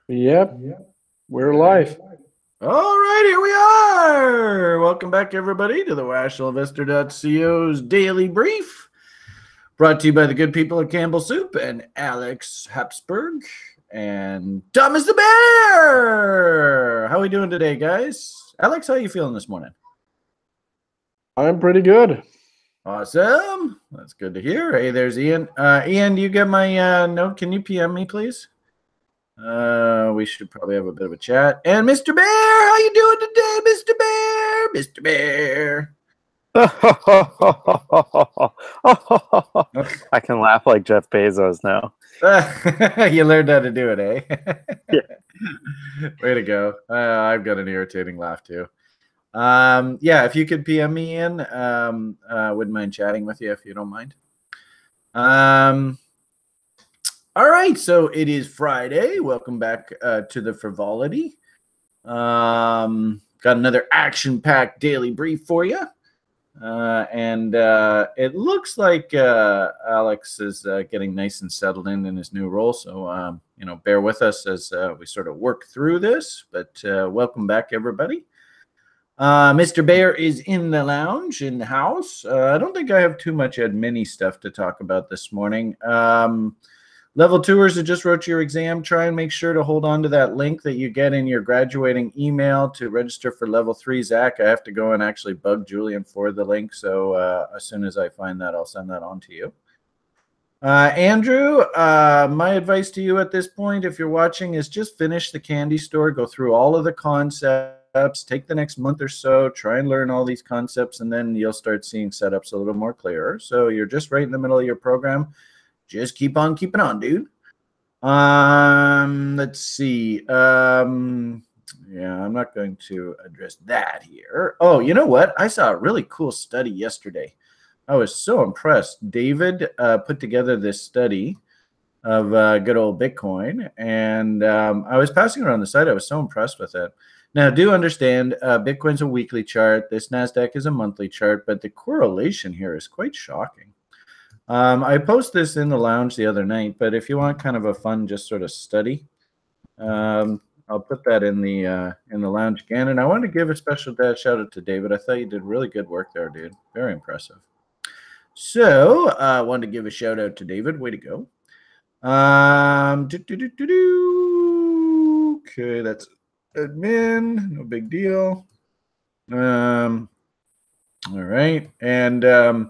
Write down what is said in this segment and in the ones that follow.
Yep, we're live. All right, here we are. Welcome back, everybody, to the RationalInvestor.co's Daily Brief, brought to you by the good people at Campbell Soup and Alex Habsburg and Thomas the Bear. How are we doing today, guys? Alex, how are you feeling this morning? I'm pretty good. Awesome. That's good to hear. Hey, there's Ian. Ian, do you get my note? Can you PM me, please? We should probably have a bit of a chat. And Mr. Bear, how you doing today, Mr. Bear? Mr. Bear. I can laugh like Jeff Bezos now. You learned how to do it, eh? Yeah. Way to go. I've got an irritating laugh too. Yeah, if you could PM me in, wouldn't mind chatting with you if you don't mind. All right, so it is Friday. Welcome back to the Frivolity. Got another action-packed daily brief for you. And it looks like Alex is getting nice and settled in his new role. So, bear with us as we sort of work through this. But welcome back, everybody. Mr. Bear is in the lounge, in the house. I don't think I have too much admin stuff to talk about this morning. Level 2ers that just wrote your exam, try and make sure to hold on to that link that you get in your graduating email to register for level 3. Zach, I have to go and actually bug Julian for the link. So as soon as I find that, I'll send that on to you. Andrew, my advice to you at this point, if you're watching, is just finish the candy store, go through all of the concepts, take the next month or so, try and learn all these concepts, and then you'll start seeing setups a little more clearer. So you're just right in the middle of your program. Just keep on keeping on, dude. Let's see. Yeah, I'm not going to address that here. Oh, you know what? I saw a really cool study yesterday. I was so impressed. David put together this study of good old Bitcoin, and I was passing around the site. I was so impressed with it. Now, do understand Bitcoin's a weekly chart. This NASDAQ is a monthly chart, but the correlation here is quite shocking. I posted this in the lounge the other night, but if you want kind of a fun, just sort of study, I'll put that in the lounge again. And I want to give a special shout out to David. I thought you did really good work there, dude. Very impressive. So I wanted to give a shout out to David. Way to go. Okay, that's admin. No big deal. All right, and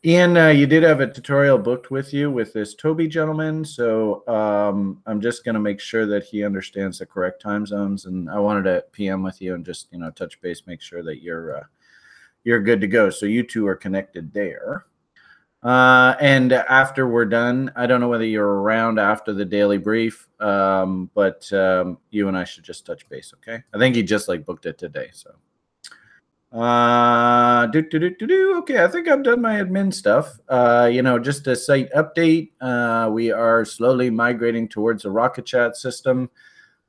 Ian, you did have a tutorial booked with you with this Toby gentleman, so I'm just going to make sure that he understands the correct time zones, and I wanted to PM with you and just touch base, make sure that you're good to go. So you two are connected there. And after we're done, I don't know whether you're around after the daily brief, but you and I should just touch base, okay? I think he just booked it today, so. Okay, I think I've done my admin stuff. Just a site update. We are slowly migrating towards a Rocket Chat system.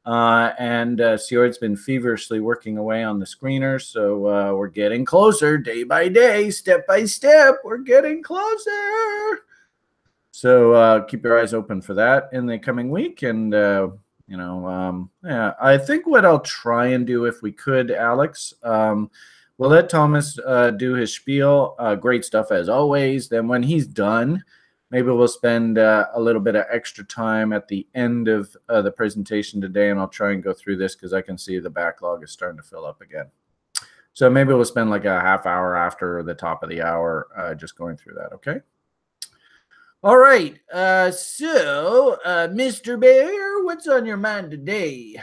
And Sjord's been feverishly working away on the screener. So we're getting closer day by day, step by step. We're getting closer. So keep your eyes open for that in the coming week. And, I think what I'll try and do if we could, Alex, we'll let Thomas do his spiel. Great stuff as always. Then when he's done, maybe we'll spend a little bit of extra time at the end of the presentation today, and I'll try and go through this because I can see the backlog is starting to fill up again. So maybe we'll spend like a half hour after the top of the hour just going through that, okay? All right, so Mr. Bear, what's on your mind today?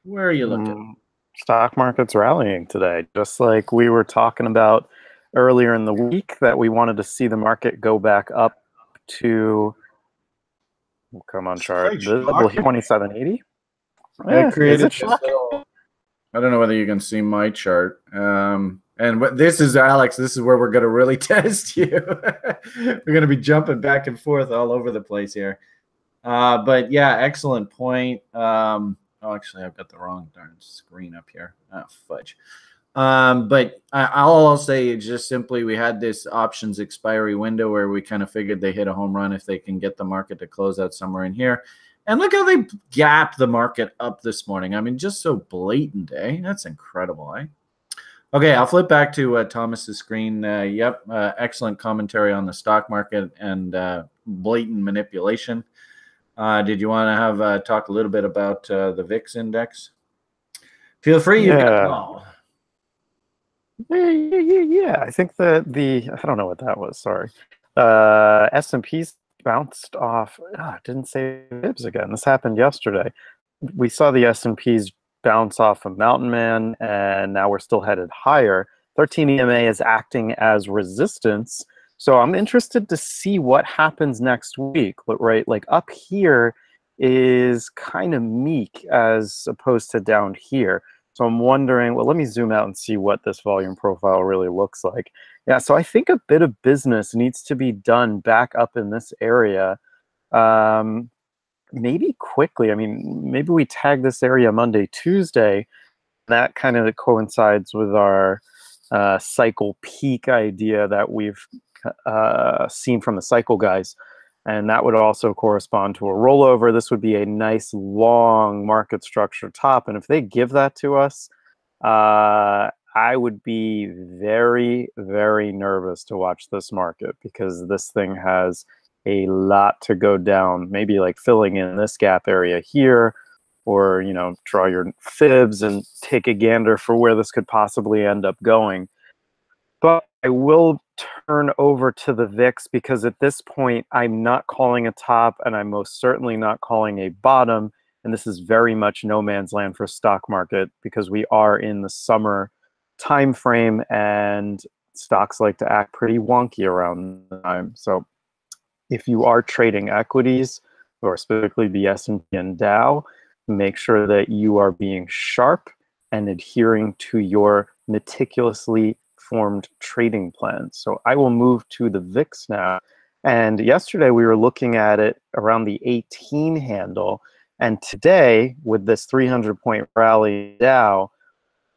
Where are you looking? Stock market's rallying today, just like we were talking about earlier in the week that we wanted to see the market go back up to, come on chart, 2780. I created this little, I don't know whether you can see my chart. And what this is, Alex, this is where we're going to really test you. We're going to be jumping back and forth all over the place here. But yeah, excellent point. Oh, actually, I've got the wrong darn screen up here. Oh, fudge. But I'll say is just simply we had this options expiry window where we kind of figured they hit a home run if they can get the market to close out somewhere in here. And look how they gap the market up this morning. I mean, just so blatant, eh? That's incredible, eh? Okay, I'll flip back to Thomas's screen. Excellent commentary on the stock market and blatant manipulation. Did you want to have talk a little bit about the VIX index? Feel free. Yeah. Yeah. I think that I don't know what that was. Sorry. S&P's bounced off. Didn't say fibs again. This happened yesterday. We saw the S&P's bounce off of Mountain Man, and now we're still headed higher. 13 EMA is acting as resistance. So I'm interested to see what happens next week, right? Like up here is kind of meek as opposed to down here. So I'm wondering, well, let me zoom out and see what this volume profile really looks like. Yeah, so I think a bit of business needs to be done back up in this area. Maybe quickly. I mean, maybe we tag this area Monday, Tuesday. That kind of coincides with our cycle peak idea that we've seen from the cycle guys. And that would also correspond to a rollover. This would be a nice long market structure top. And if they give that to us, I would be very, very nervous to watch this market because this thing has a lot to go down, maybe like filling in this gap area here, or, you know, draw your fibs and take a gander for where this could possibly end up going. But I will turn over to the VIX because at this point, I'm not calling a top and I'm most certainly not calling a bottom. And this is very much no man's land for stock market because we are in the summer time frame and stocks like to act pretty wonky around the time. So if you are trading equities, or specifically the S&P and Dow, make sure that you are being sharp and adhering to your meticulously formed trading plan. So I will move to the VIX now. And yesterday we were looking at it around the 18 handle. And today, with this 300-point rally Dow,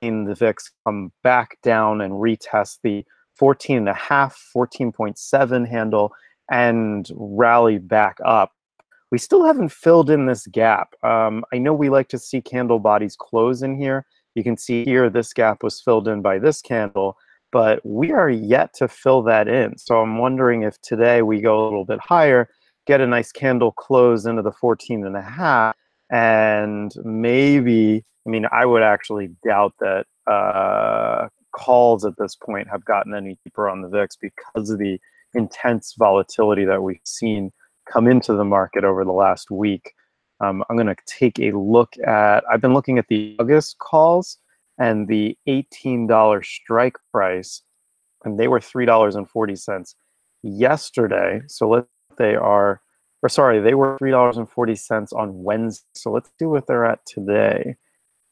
in the VIX come back down and retest the 14.5, 14.7 handle and rally back up. We still haven't filled in this gap. I know we like to see candle bodies close in here. You can see here this gap was filled in by this candle, but we are yet to fill that in. So I'm wondering if today we go a little bit higher, get a nice candle close into the 14.5, and maybe, I mean, I would actually doubt that calls at this point have gotten any deeper on the VIX because of the intense volatility that we've seen come into the market over the last week. I'm going to take a look at, I've been looking at the August calls and the $18 strike price, and they were $3.40 yesterday. So they were $3.40 on Wednesday. So let's see what they're at today.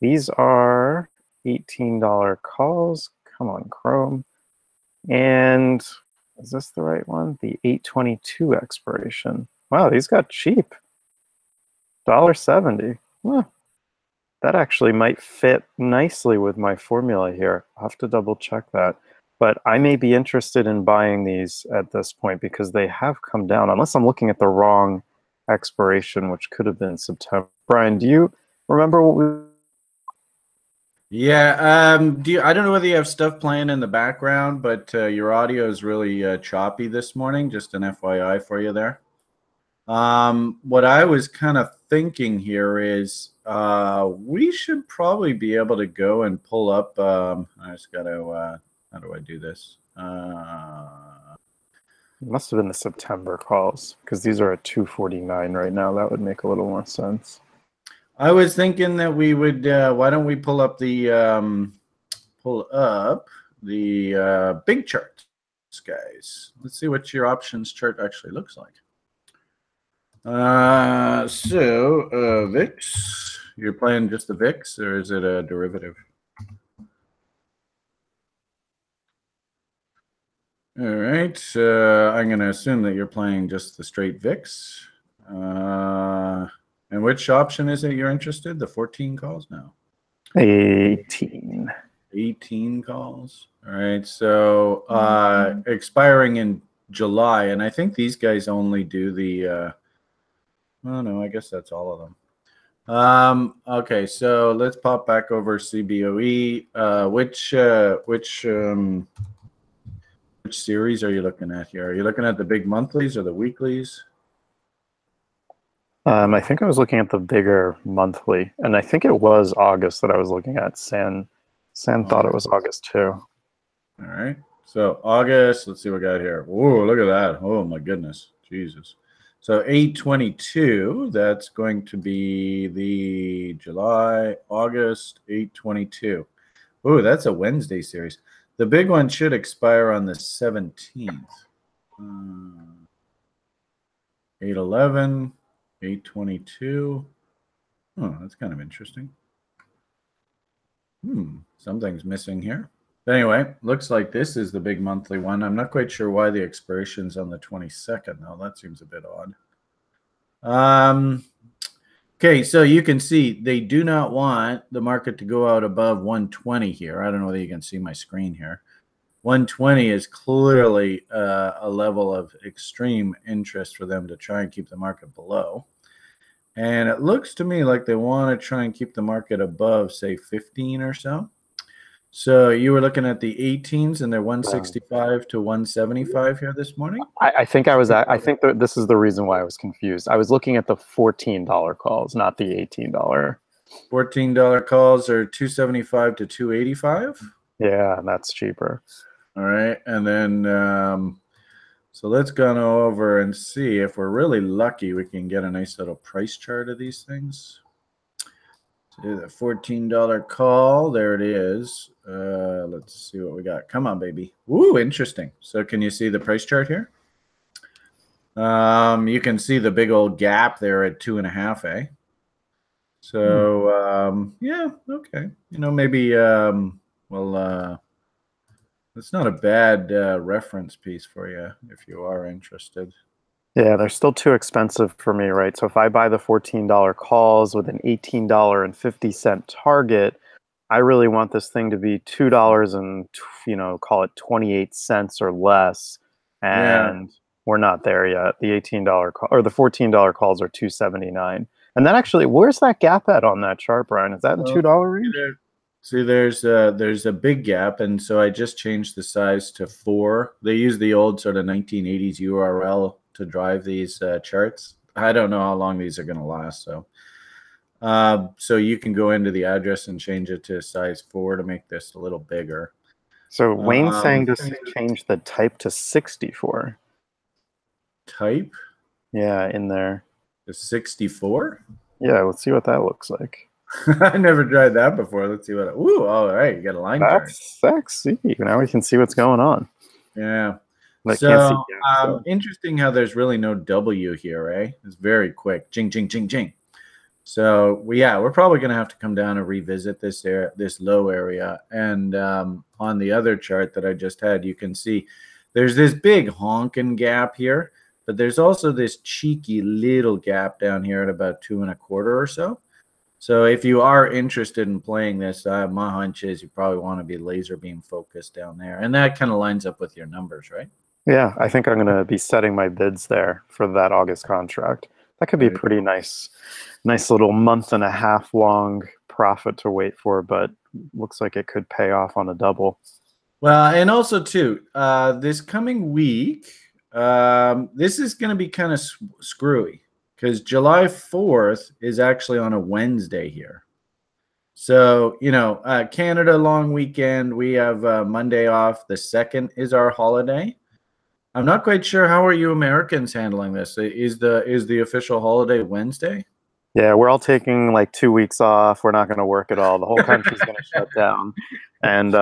These are $18 calls. Come on, Chrome. And is this the right one? The 8/22 expiration. Wow, these got cheap. $1.70. Huh. That actually might fit nicely with my formula here. I'll have to double check that. But I may be interested in buying these at this point because they have come down, unless I'm looking at the wrong expiration, which could have been September. Brian, do you remember what we... Yeah, I don't know whether you have stuff playing in the background, but your audio is really choppy this morning. Just an FYI for you there. What I was kind of thinking here is we should probably be able to go and pull up. I just got to, how do I do this? It must have been the September calls because these are at 249 right now. That would make a little more sense. I was thinking that we would, why don't we pull up the big chart, guys. Let's see what your options chart actually looks like. VIX, you're playing just the VIX, or is it a derivative? All right, I'm going to assume that you're playing just the straight VIX. And which option is it you're interested? The 14 calls now? 18. 18 calls. All right, so expiring in July, and I think these guys only do the Oh no, I guess that's all of them. Okay, so let's pop back over CBOE. Which series are you looking at here? Are you looking at the big monthlies or the weeklies? I think I was looking at the bigger monthly, and I think it was August that I was looking at. San thought it was August too. All right. So August, let's see what we got here. Whoa, look at that. Oh my goodness. Jesus. So 8/22, that's going to be the July, August 8/22. Oh, that's a Wednesday series. The big one should expire on the 17th. 8/11, 8/22. Oh, that's kind of interesting. Something's missing here. But anyway, looks like this is the big monthly one. I'm not quite sure why the expiration's on the 22nd, though. That seems a bit odd. Okay, so you can see they do not want the market to go out above 120 here. I don't know whether you can see my screen here. 120 is clearly a level of extreme interest for them to try and keep the market below. And it looks to me like they want to try and keep the market above, say, 15 or so. So you were looking at the 18s, and they're 165 to 175 here this morning. I think I was at. I think that this is the reason why I was confused. I was looking at the $14 calls, not the $18. $14 calls are 275 to 285. Yeah, that's cheaper. All right, and then so let's go over and see if we're really lucky. We can get a nice little price chart of these things. So the $14 call, there it is. Let's see what we got. Come on, baby. Ooh, interesting. So can you see the price chart here? You can see the big old gap there at 2.5, eh? So yeah, okay. You know, maybe it's not a bad reference piece for you if you are interested. Yeah, they're still too expensive for me, right? So if I buy the $14 calls with an $18.50 target, I really want this thing to be $2 and, call it 28 cents or less. And we're not there yet. The $18 call or the $14 calls are $2.79. And then actually, where's that gap at on that chart, Brian? Is that in the $2 range? See, there's a big gap, and so I just changed the size to 4. They use the old sort of 1980s URL to drive these charts. I don't know how long these are going to last, so you can go into the address and change it to size 4 to make this a little bigger. So Wayne's saying to change the type to 64. Type? Yeah, in there. The 64? Yeah, let's see what that looks like. I never tried that before. Let's see what. Ooh, all right, you got a line chart. That's sexy. Now we can see what's going on. Yeah. But So interesting how there's really no W here, eh? It's very quick. Jing, jing, jing, jing. So we're probably going to have to come down and revisit this area, this low area. And on the other chart that I just had, you can see there's this big honking gap here, but there's also this cheeky little gap down here at about 2.25 or so. So if you are interested in playing this, my hunch is you probably want to be laser beam focused down there. And that kind of lines up with your numbers, right? Yeah, I think I'm going to be setting my bids there for that August contract. That could be a pretty nice little 1.5 month long profit to wait for, but looks like it could pay off on a double. Well, and also too, this coming week, this is going to be kind of screwy because July 4th is actually on a Wednesday here. So, Canada long weekend, we have Monday off. The 2nd is our holiday. I'm not quite sure how are you Americans handling this. Is the official holiday Wednesday? Yeah, we're all taking like 2 weeks off. We're not going to work at all. The whole country's going to shut down. And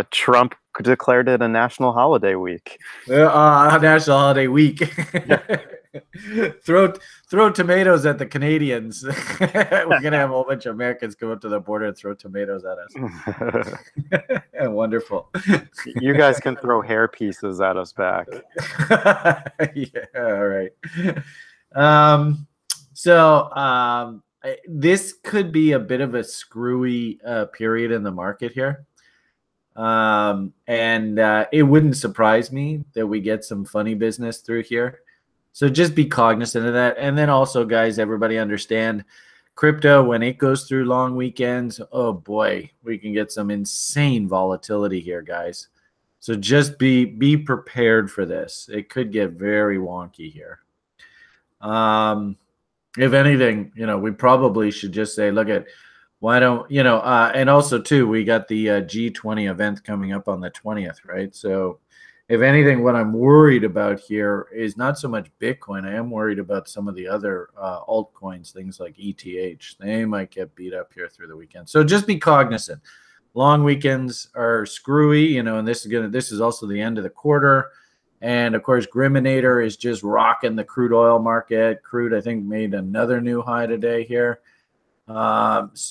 Trump declared it a national holiday week. National holiday week. Throw tomatoes at the Canadians. We're going to have a whole bunch of Americans come up to the border and throw tomatoes at us. Wonderful. You guys can throw hair pieces at us back. Yeah, all right. So this could be a bit of a screwy period in the market here. And it wouldn't surprise me that we get some funny business through here. So just be cognizant of that. And then also, guys, everybody understand crypto, when it goes through long weekends, oh boy, we can get some insane volatility here, guys. So just be prepared for this. It could get very wonky here. If anything, we probably should just say, look at, why don't, and also too, we got the G20 event coming up on the 20th, right? So if anything, what I'm worried about here is not so much Bitcoin. I am worried about some of the other altcoins, things like ETH. They might get beat up here through the weekend. So just be cognizant. Long weekends are screwy, and this is also the end of the quarter. And of course, Griminator is just rocking the crude oil market. Crude, I think, made another new high today here. Grim's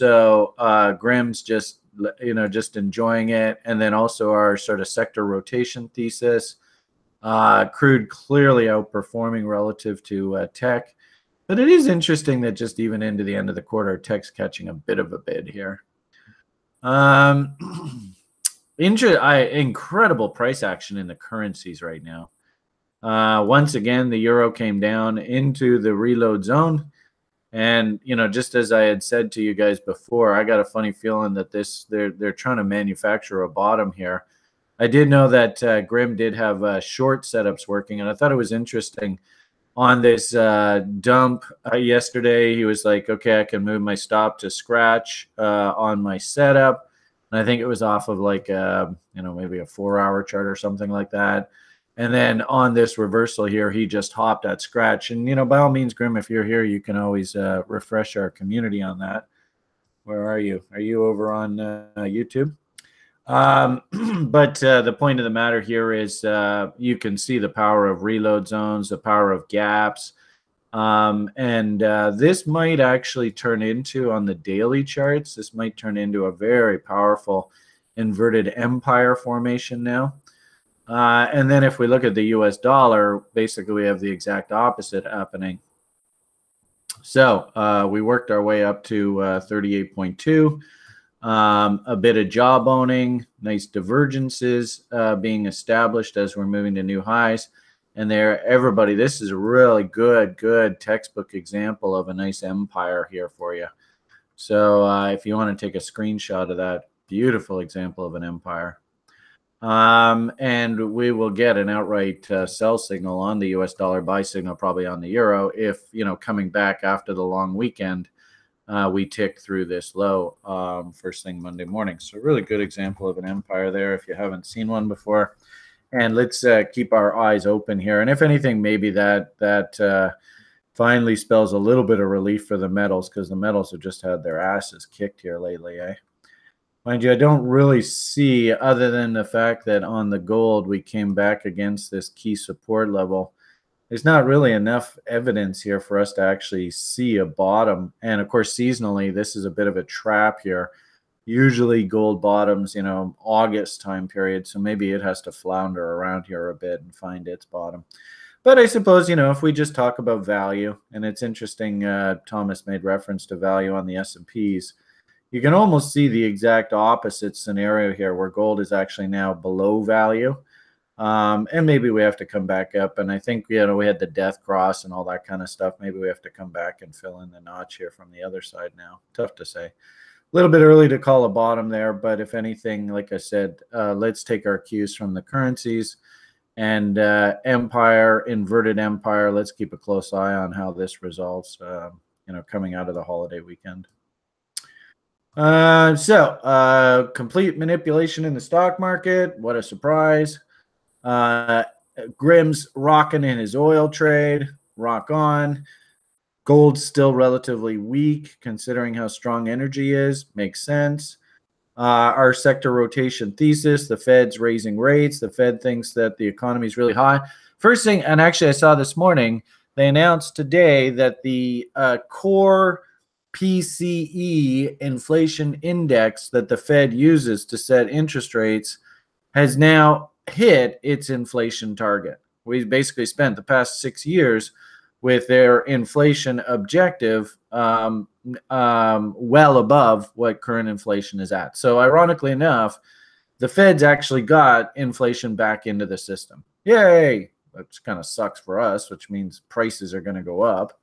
just enjoying it. And then also our sort of sector rotation thesis. Crude clearly outperforming relative to tech. But it is interesting that just even into the end of the quarter, tech's catching a bit of a bid here. Incredible price action in the currencies right now. Once again, the euro came down into the reload zone. And, just as I had said to you guys before, I got a funny feeling that they're trying to manufacture a bottom here. I did know that Grim did have short setups working, and I thought it was interesting. On this dump yesterday, he was like, okay, I can move my stop to scratch on my setup. And I think it was off of like, maybe a 4-hour chart or something like that. And then on this reversal here, he just hopped at scratch. And, by all means, Grim, if you're here, you can always refresh our community on that. Where are you? Are you over on YouTube? But the point of the matter here is you can see the power of reload zones, the power of gaps. This might actually turn into, on the daily charts, this might turn into a very powerful inverted empire formation now. And then if we look at the US dollar, basically we have the exact opposite happening. So we worked our way up to 38.2. A bit of job owning, nice divergences being established as we're moving to new highs. And everybody, this is a really good textbook example of a nice empire here for you. So if you want to take a screenshot of that, beautiful example of an empire. And we will get an outright sell signal on the US dollar, buy signal probably on the euro if, coming back after the long weekend, we tick through this low first thing Monday morning. So really good example of an empire there if you haven't seen one before. And let's keep our eyes open here. And if anything, maybe that finally spells a little bit of relief for the metals, because the metals have just had their asses kicked here lately, eh? Mind you, I don't really see, other than the fact that on the gold we came back against this key support level, there's not really enough evidence here for us to actually see a bottom. And of course, seasonally, this is a bit of a trap here. Usually gold bottoms, August time period. So maybe it has to flounder around here a bit and find its bottom. But I suppose, if we just talk about value, and it's interesting, Thomas made reference to value on the S&Ps. You can almost see the exact opposite scenario here where gold is actually now below value. And maybe we have to come back up. And I think, we had the death cross and all that kind of stuff. Maybe we have to come back and fill in the notch here from the other side now. Tough to say. A little bit early to call a bottom there. But if anything, like I said, let's take our cues from the currencies. And empire, inverted empire, let's keep a close eye on how this resolves, coming out of the holiday weekend. Complete manipulation in the stock market. What a surprise. Grim's rocking in his oil trade. Rock on. Gold's still relatively weak considering how strong energy is. Makes sense. Our sector rotation thesis, the Fed's raising rates. The Fed thinks that the economy is really high. First thing, and actually I saw this morning, they announced today that the core PCE inflation index that the Fed uses to set interest rates has now hit its inflation target. We basically spent the past 6 years with their inflation objective well above what current inflation is at. So ironically enough, the Fed's actually got inflation back into the system. Yay! That's kind of sucks for us, which means prices are going to go up.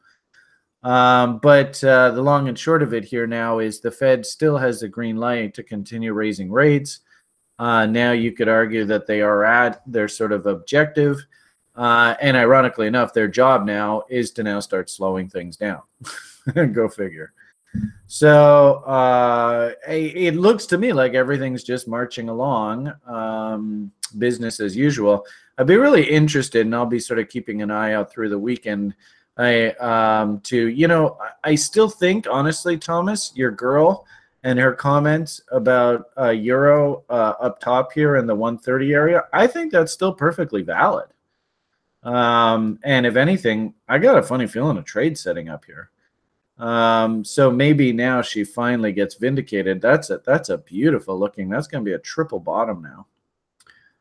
But the long and short of it here now is the Fed still has the green light to continue raising rates. Now you could argue that they are at their sort of objective. And ironically enough, their job now is to now start slowing things down. Go figure. So it looks to me like everything's just marching along, business as usual. I'd be really interested, and I'll be sort of keeping an eye out through the weekend. I still think, honestly, Thomas, your girl and her comments about euro up top here in the 130 area, I think that's still perfectly valid. And if anything, I got a funny feeling a trade setting up here. So maybe now she finally gets vindicated. That's a beautiful looking. That's going to be a triple bottom now.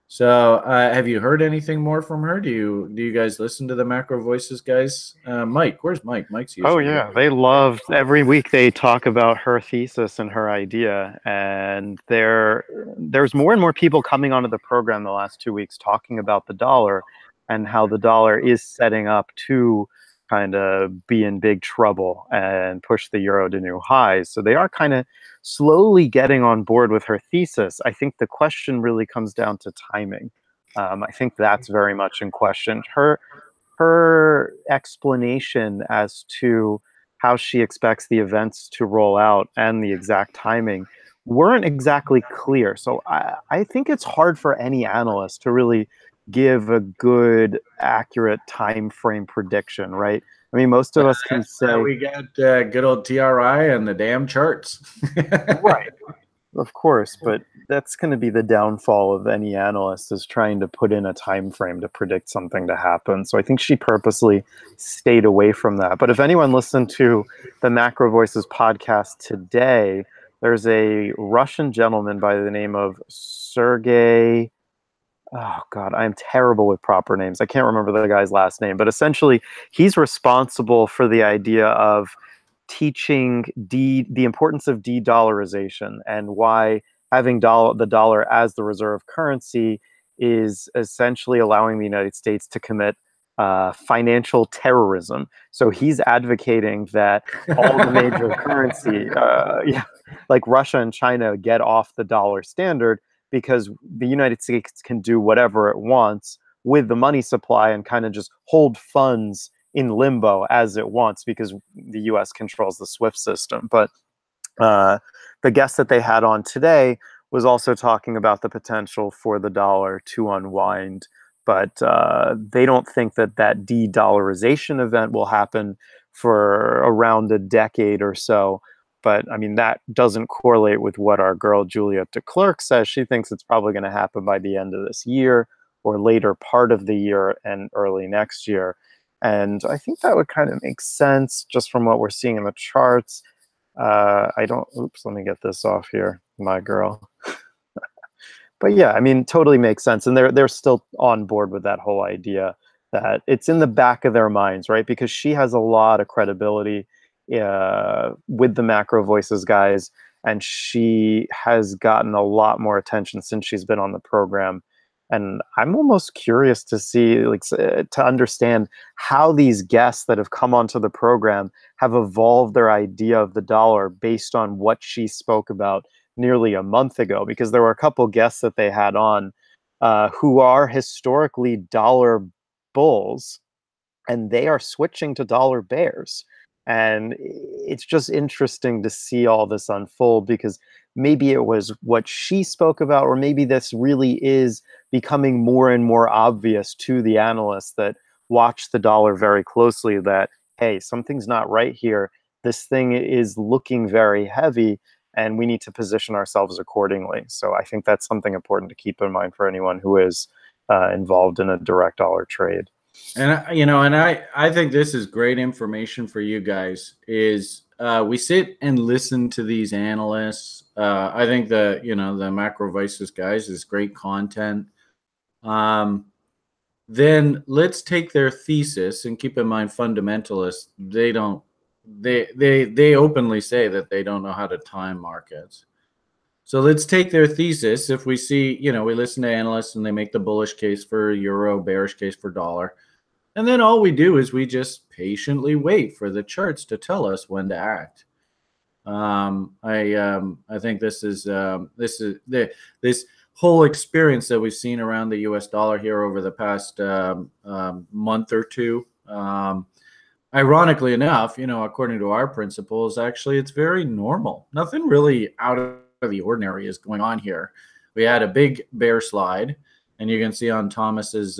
So have you heard anything more from her? Do you guys listen to the Macro Voices guys? Mike, where's Mike? Mike's usually. Oh yeah, they love every week they talk about her thesis and her idea, and there's more and more people coming onto the program the last 2 weeks talking about the dollar and how the dollar is setting up to kind of be in big trouble and push the euro to new highs. So they are kind of slowly getting on board with her thesis. I think the question really comes down to timing. I think that's very much in question. Her explanation as to how she expects the events to roll out and the exact timing weren't exactly clear. So I think it's hard for any analyst to really give a good, accurate time frame prediction, right? I mean, most of us can say we got good old TRI and the damn charts. Right, of course, but that's going to be the downfall of any analyst, is trying to put in a time frame to predict something to happen. So I think she purposely stayed away from that. But if anyone listened to the Macro Voices podcast today, there's a Russian gentleman by the name of Sergey. Oh God, I'm terrible with proper names. I can't remember the guy's last name, but essentially he's responsible for the idea of teaching the importance of de-dollarization and why having the dollar as the reserve currency is essentially allowing the United States to commit financial terrorism. So he's advocating that all the major currency, like Russia and China, get off the dollar standard, because the United States can do whatever it wants with the money supply and kind of just hold funds in limbo as it wants, because the US controls the SWIFT system. But the guest that they had on today was also talking about the potential for the dollar to unwind, but they don't think that de-dollarization event will happen for around a decade or so. But I mean, that doesn't correlate with what our girl Juliette de Klerk says. She thinks it's probably going to happen by the end of this year or later part of the year and early next year. And I think that would kind of make sense just from what we're seeing in the charts. Let me get this off here, my girl. But yeah, I mean, totally makes sense. And they're still on board with that whole idea that it's in the back of their minds, right? Because she has a lot of credibility with the Macro Voices guys, and she has gotten a lot more attention since she's been on the program. And I'm almost curious to see, to understand how these guests that have come onto the program have evolved their idea of the dollar based on what she spoke about nearly a month ago. Because there were a couple guests that they had on who are historically dollar bulls, and they are switching to dollar bears. And it's just interesting to see all this unfold, because maybe it was what she spoke about, or maybe this really is becoming more and more obvious to the analysts that watch the dollar very closely, that, hey, something's not right here. This thing is looking very heavy, and we need to position ourselves accordingly. So I think that's something important to keep in mind for anyone who is involved in a direct dollar trade. And I think this is great information for you guys. Is we sit and listen to these analysts. I think the Macro Voices guys is great content. Then let's take their thesis, and keep in mind, fundamentalists, they openly say that they don't know how to time markets. So let's take their thesis. If we see, we listen to analysts and they make the bullish case for euro, bearish case for dollar. And then all we do is we just patiently wait for the charts to tell us when to act. I think this whole experience that we've seen around the U.S. dollar here over the past month or two. Ironically enough, according to our principles, actually, it's very normal. Nothing really out of the ordinary is going on here. We had a big bear slide, and you can see on Thomas's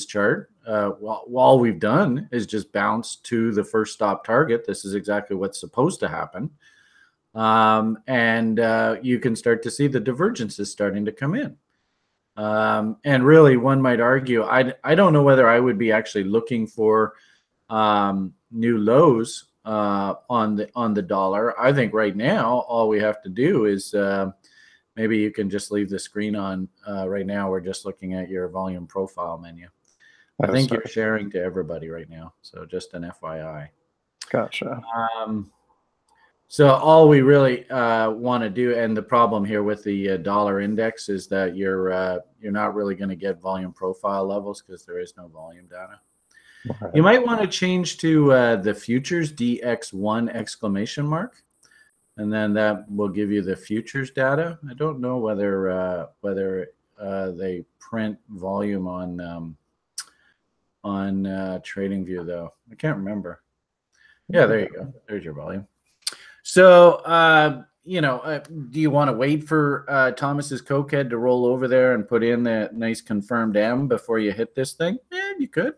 chart. All we've done is just bounce to the first stop target. This is exactly what's supposed to happen. And you can start to see the divergences starting to come in. And really, one might argue, I don't know whether I would be actually looking for new lows on the dollar. I think right now, all we have to do is maybe you can just leave the screen on. Right now, we're just looking at your volume profile menu. I think you're sharing to everybody right now. So just an FYI. Gotcha. So all we really want to do, and the problem here with the dollar index is that you're not really going to get volume profile levels because there is no volume data. Right. You might want to change to the futures DX1 exclamation mark, and then that will give you the futures data. I don't know whether they print volume on TradingView though. I can't remember. Yeah, there you go. There's your volume. So, do you want to wait for Thomas's cokehead to roll over there and put in that nice confirmed M before you hit this thing? Yeah, you could.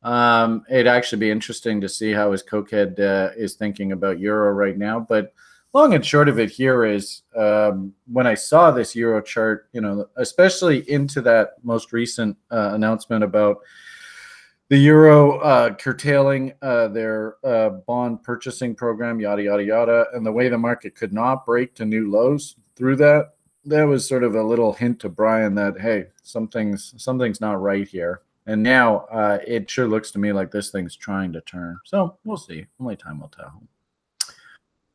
It'd actually be interesting to see how his cokehead is thinking about euro right now. But long and short of it here is when I saw this euro chart, especially into that most recent announcement about the euro curtailing their bond purchasing program, yada, yada, yada, and the way the market could not break to new lows through that, that was sort of a little hint to Brian that, hey, something's not right here. And now it sure looks to me like this thing's trying to turn. So we'll see. Only time will tell.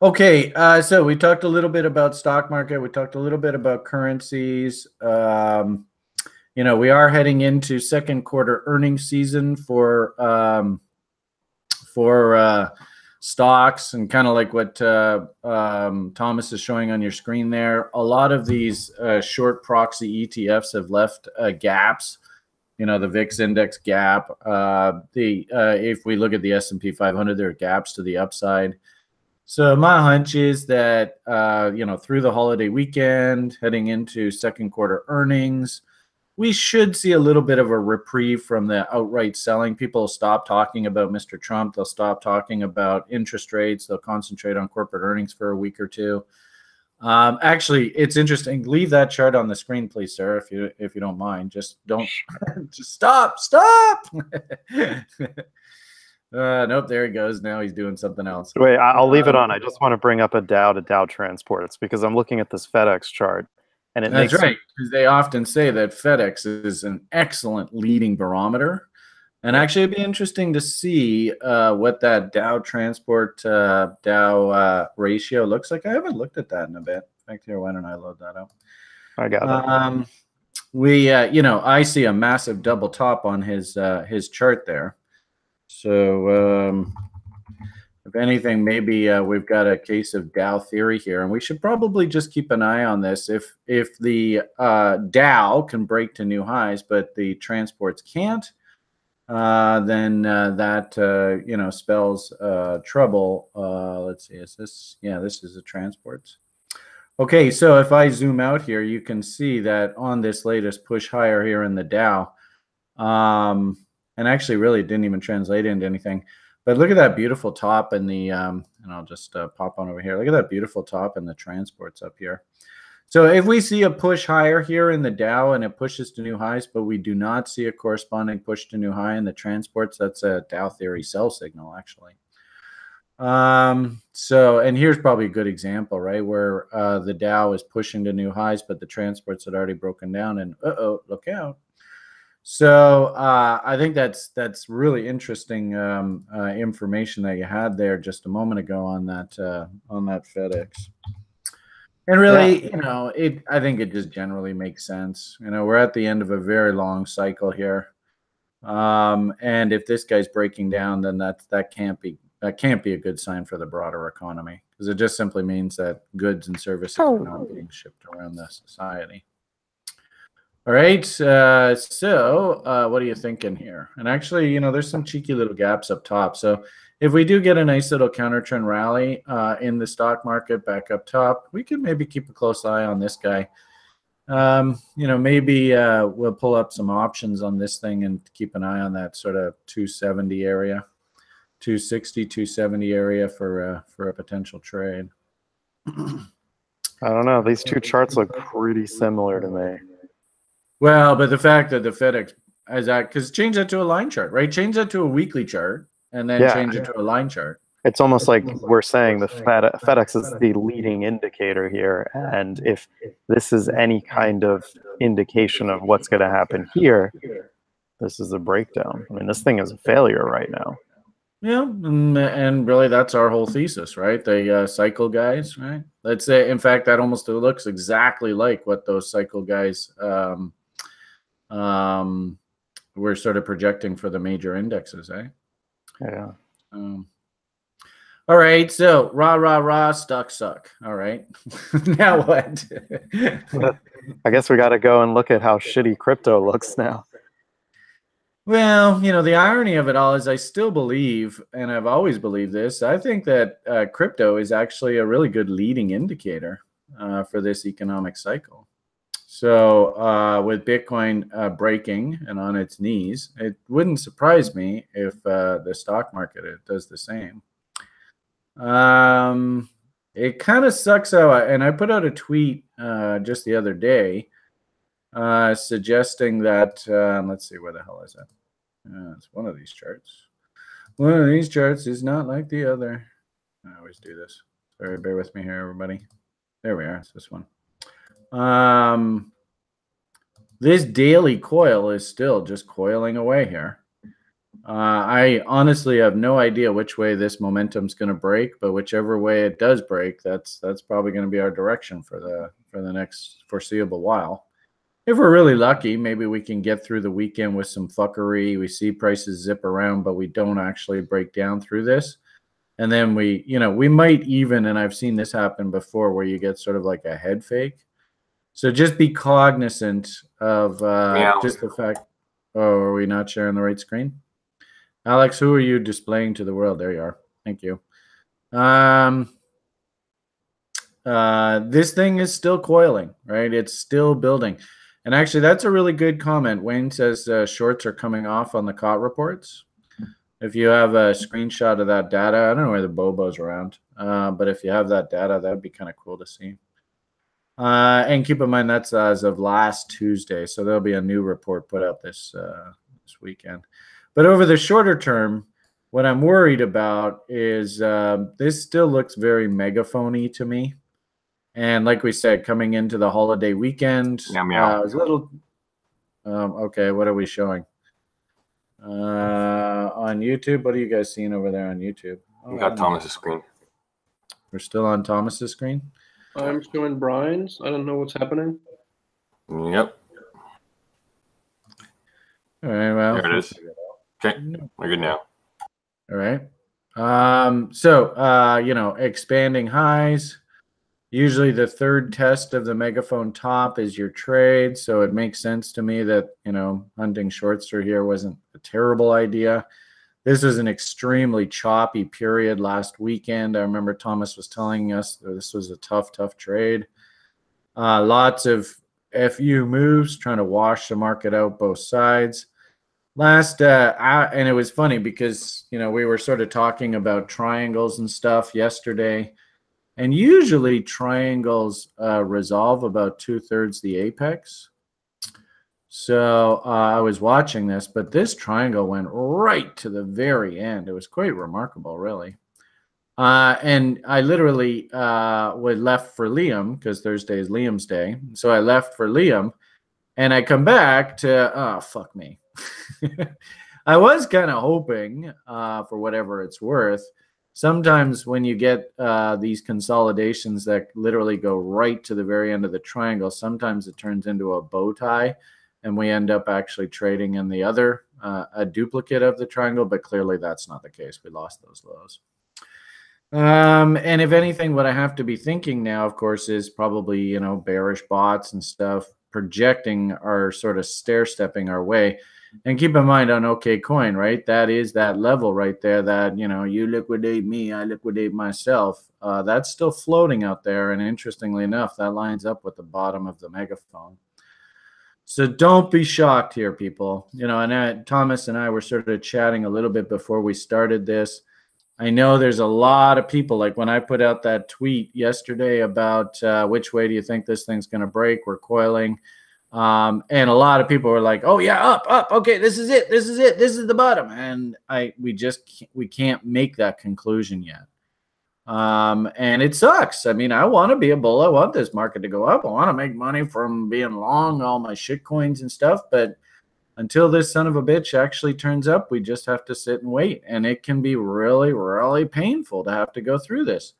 Okay, so we talked a little bit about stock market. We talked a little bit about currencies. We are heading into second quarter earnings season for stocks, and kind of like what Thomas is showing on your screen there. A lot of these short proxy ETFs have left gaps. The VIX index gap. If we look at the S&P 500, there are gaps to the upside. So my hunch is that through the holiday weekend, heading into second quarter earnings, we should see a little bit of a reprieve from the outright selling. People will stop talking about Mr. Trump. They'll stop talking about interest rates. They'll concentrate on corporate earnings for a week or two. Actually, it's interesting. Leave that chart on the screen, please, sir, if you don't mind. Just don't. Just stop. Nope, there he goes. Now he's doing something else. Wait, I'll leave it on. I just want to bring up a Dow to Dow transport. It's because I'm looking at this FedEx chart. And that's right, because they often say that FedEx is an excellent leading barometer. And actually, it'd be interesting to see what that Dow transport Dow ratio looks like. I haven't looked at that in a bit. In fact, here, why don't I load that up? I got it. I see a massive double top on his chart there. So if anything, maybe we've got a case of Dow theory here, and we should probably just keep an eye on this. If the Dow can break to new highs, but the transports can't, then that spells trouble. Let's see, is this? Yeah, this is the transports. Okay, so if I zoom out here, you can see that on this latest push higher here in the Dow, and actually really didn't even translate into anything. But look at that beautiful top in the, and I'll just pop on over here. Look at that beautiful top in the transports up here. So if we see a push higher here in the Dow and it pushes to new highs, but we do not see a corresponding push to new high in the transports, that's a Dow theory sell signal, actually. And here's probably a good example, right, where the Dow is pushing to new highs, but the transports had already broken down, and look out. So I think that's really interesting information that you had there just a moment ago on that FedEx. And really, I think it just generally makes sense. We're at the end of a very long cycle here. And if this guy's breaking down, then that can't be a good sign for the broader economy, because it just simply means that goods and services are not being shipped around the society. All right. So what are you thinking here? And actually, there's some cheeky little gaps up top. So if we do get a nice little counter trend rally in the stock market back up top, we could maybe keep a close eye on this guy. Maybe we'll pull up some options on this thing and keep an eye on that sort of 270 area, 260, 270 area for a potential trade. I don't know. These two charts look pretty similar to me. Well, but the fact that the FedEx is that, because change that to a line chart, right? Change that to a weekly chart and then change it to a line chart. It's almost like we're saying the FedEx is the leading indicator here. And if this is any kind of indication of what's going to happen here, this is a breakdown. I mean, this thing is a failure right now. Yeah, and really that's our whole thesis, right? The cycle guys, right? Let's say, in fact, that almost looks exactly like what those cycle guys we're sort of projecting for the major indexes, eh? Yeah. All right, so rah, stocks suck. All right, now what? I guess we got to go and look at how shitty crypto looks now. Well, the irony of it all is I still believe, and I've always believed this, I think that crypto is actually a really good leading indicator for this economic cycle. So with Bitcoin breaking and on its knees, it wouldn't surprise me if the stock market does the same. It kind of sucks out, and I put out a tweet just the other day suggesting that let's see, where the hell is it? It's one of these charts. One of these charts is not like the other. I always do this. Sorry, bear with me here, everybody. There we are. It's this one. This daily coil is still just coiling away here. I honestly have no idea which way this momentum's going to break, but whichever way it does break, that's probably going to be our direction for the next foreseeable while. If we're really lucky, maybe we can get through the weekend with some fuckery. We see prices zip around, but we don't actually break down through this. And then we might even, and I've seen this happen before, where you get sort of like a head fake. So just be cognizant of just the fact, are we not sharing the right screen? Alex, who are you displaying to the world? There you are. Thank you. This thing is still coiling, right? It's still building. And actually, that's a really good comment. Wayne says shorts are coming off on the COT reports. If you have a screenshot of that data, I don't know where the Bobo's around, but if you have that data, that would be kind of cool to see. And keep in mind, that's as of last Tuesday, so there'll be a new report put out this weekend. But over the shorter term, what I'm worried about is this still looks very megaphony to me. And like we said, coming into the holiday weekend, it was a little okay. What are we showing on YouTube? What are you guys seeing over there on YouTube? We got Thomas's screen. We're still on Thomas's screen. I'm showing Brian's. I don't know what's happening. Yep. All right. Well, there it is. Okay, we're good now. All right. So expanding highs. Usually the third test of the megaphone top is your trade. So it makes sense to me that, hunting shorts through here wasn't a terrible idea. This was an extremely choppy period last weekend. I remember Thomas was telling us that this was a tough trade. Lots of FU moves, trying to wash the market out both sides. And it was funny because, we were sort of talking about triangles and stuff yesterday. And usually triangles resolve about 2/3 the apex. So I was watching this, but this triangle went right to the very end. It was quite remarkable, really. And I literally was left for Liam because Thursday is Liam's day. So I left for Liam, and I come back to, fuck me. I was kind of hoping, for whatever it's worth, sometimes when you get these consolidations that literally go right to the very end of the triangle, sometimes it turns into a bow tie, and we end up actually trading in the other, a duplicate of the triangle, but clearly that's not the case. We lost those lows. And if anything, what I have to be thinking now, of course, is probably, you know, bearish bots and stuff projecting or sort of stair-stepping our way. And keep in mind on OKCoin, right? That is that level right there that, you know, you liquidate me, I liquidate myself. That's still floating out there. And interestingly enough, that lines up with the bottom of the megaphone. So don't be shocked here, people. You know, and Thomas and I were sort of chatting a little bit before we started this. I know there's a lot of people, like when I put out that tweet yesterday about which way do you think this thing's going to break, we're coiling. And a lot of people were like, oh, yeah, up. Okay, this is it. This is the bottom. And we can't make that conclusion yet. And it sucks. I mean, I want to be a bull. I want this market to go up. I want to make money from being long all my shit coins and stuff. But until this son of a bitch actually turns up, we just have to sit and wait. And it can be really, really painful to have to go through this.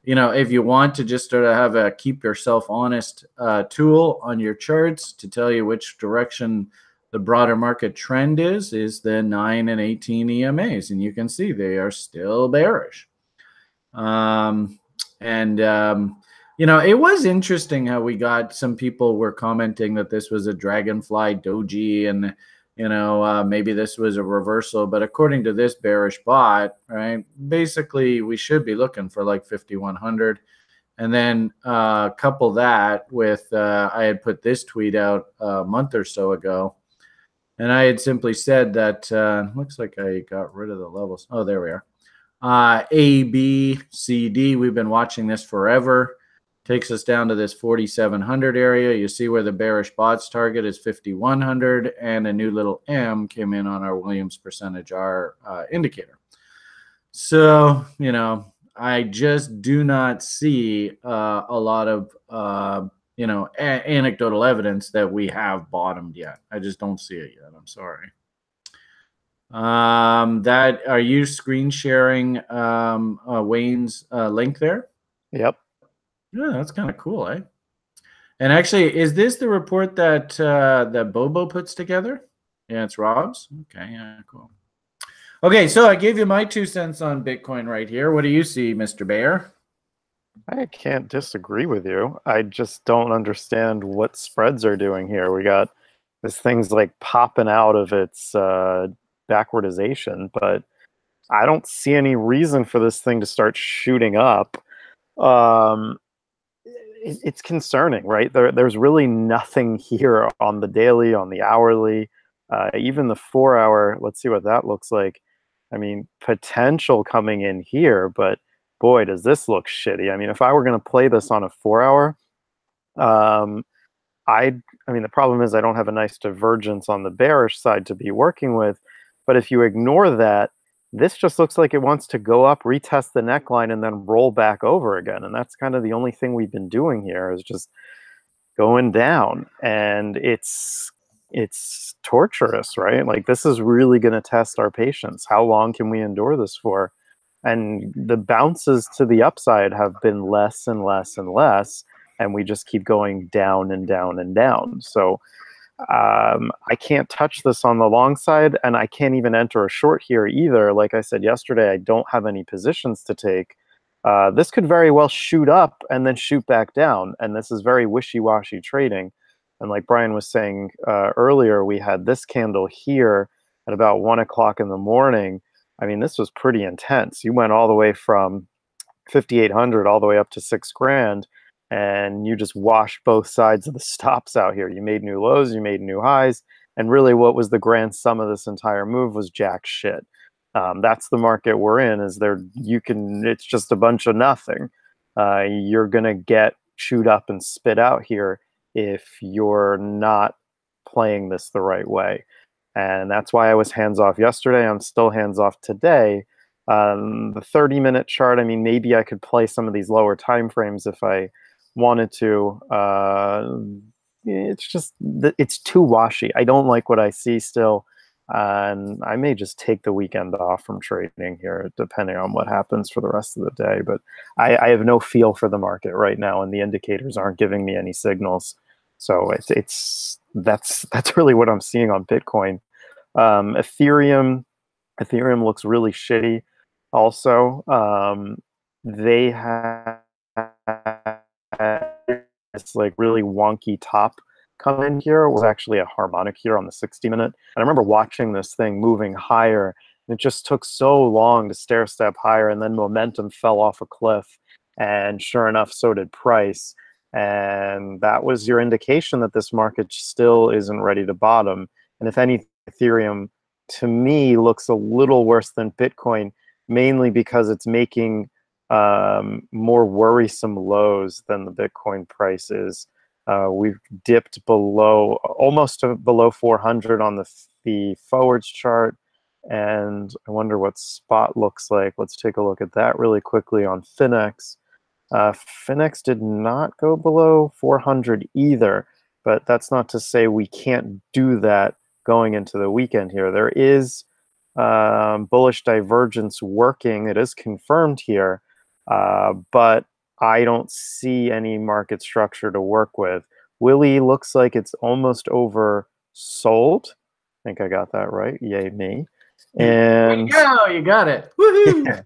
You know, if you want to just sort of have a keep yourself honest tool on your charts to tell you which direction the broader market trend is the 9 and 18 EMAs. And you can see they are still bearish. You know, it was interesting how we got some people were commenting that this was a dragonfly doji and, you know, maybe this was a reversal. But according to this bearish bot, right, basically we should be looking for like 5,100. And then couple that with I had put this tweet out a month or so ago. And I had simply said that looks like I got rid of the levels. Oh, there we are. A, B, C, D. We've been watching this forever. Takes us down to this 4,700 area. You see where the bearish bots target is 5,100, and a new little M came in on our Williams percentage R indicator. So, you know, I just do not see a lot of, you know, anecdotal evidence that we have bottomed yet. I just don't see it yet. I'm sorry. That are you screen sharing Wayne's link there? Yep. Yeah, that's kind of cool, eh? And actually, is this the report that that Bobo puts together? Yeah, it's Rob's. Okay, yeah, cool. Okay, so I gave you my 2 cents on Bitcoin right here. What do you see, Mr. Bear? I can't disagree with you. I just don't understand what spreads are doing here. We got this thing's like popping out of its backwardization, but I don't see any reason for this thing to start shooting up. It's concerning, right? There's really nothing here on the daily, on the hourly, even the 4 hour. Let's see what that looks like. I mean, potential coming in here, but boy, does this look shitty. I mean, if I were going to play this on a 4 hour, I mean, the problem is I don't have a nice divergence on the bearish side to be working with. But if you ignore that, this just looks like it wants to go up, retest the neckline, and then roll back over again. And that's kind of the only thing we've been doing here is just going down. And it's torturous, right? Like, this is really going to test our patience. How long can we endure this for? And the bounces to the upside have been less and less and less. And we just keep going down and down and down. So I can't touch this on the long side, and I can't even enter a short here either. Like I said yesterday, I don't have any positions to take. This could very well shoot up and then shoot back down, and this is very wishy-washy trading. And like Brian was saying earlier, we had this candle here at about 1 o'clock in the morning. I mean, this was pretty intense. You went all the way from 5,800 all the way up to 6 grand. And you just washed both sides of the stops out here. You made new lows, you made new highs, and really what was the grand sum of this entire move was jack shit. That's the market we're in, is it's just a bunch of nothing. You're gonna get chewed up and spit out here if you're not playing this the right way. And that's why I was hands off yesterday. I'm still hands off today. The 30-minute chart, I mean, maybe I could play some of these lower time frames if I wanted to. It's too washy. I don't like what I see still. And I may just take the weekend off from trading here, depending on what happens for the rest of the day. But I have no feel for the market right now, and the indicators aren't giving me any signals. So that's really what I'm seeing on Bitcoin. Ethereum looks really shitty. Also, they have this like really wonky top come in here. It was actually a harmonic here on the 60-minute. And I remember watching this thing moving higher, and it just took so long to stair step higher, and then momentum fell off a cliff. And sure enough, so did price. And that was your indication that this market still isn't ready to bottom. And if any, Ethereum, to me, looks a little worse than Bitcoin, mainly because it's making more worrisome lows than the Bitcoin price is. We've dipped below, almost below 400 on the forwards chart, and I wonder what spot looks like. Let's take a look at that really quickly on Finex. Finex did not go below 400 either, but that's not to say we can't do that going into the weekend here. There is bullish divergence working. It is confirmed here, but I don't see any market structure to work with. Willie looks like it's almost oversold. I think I got that right. Yay me. And you got it. Woohoo!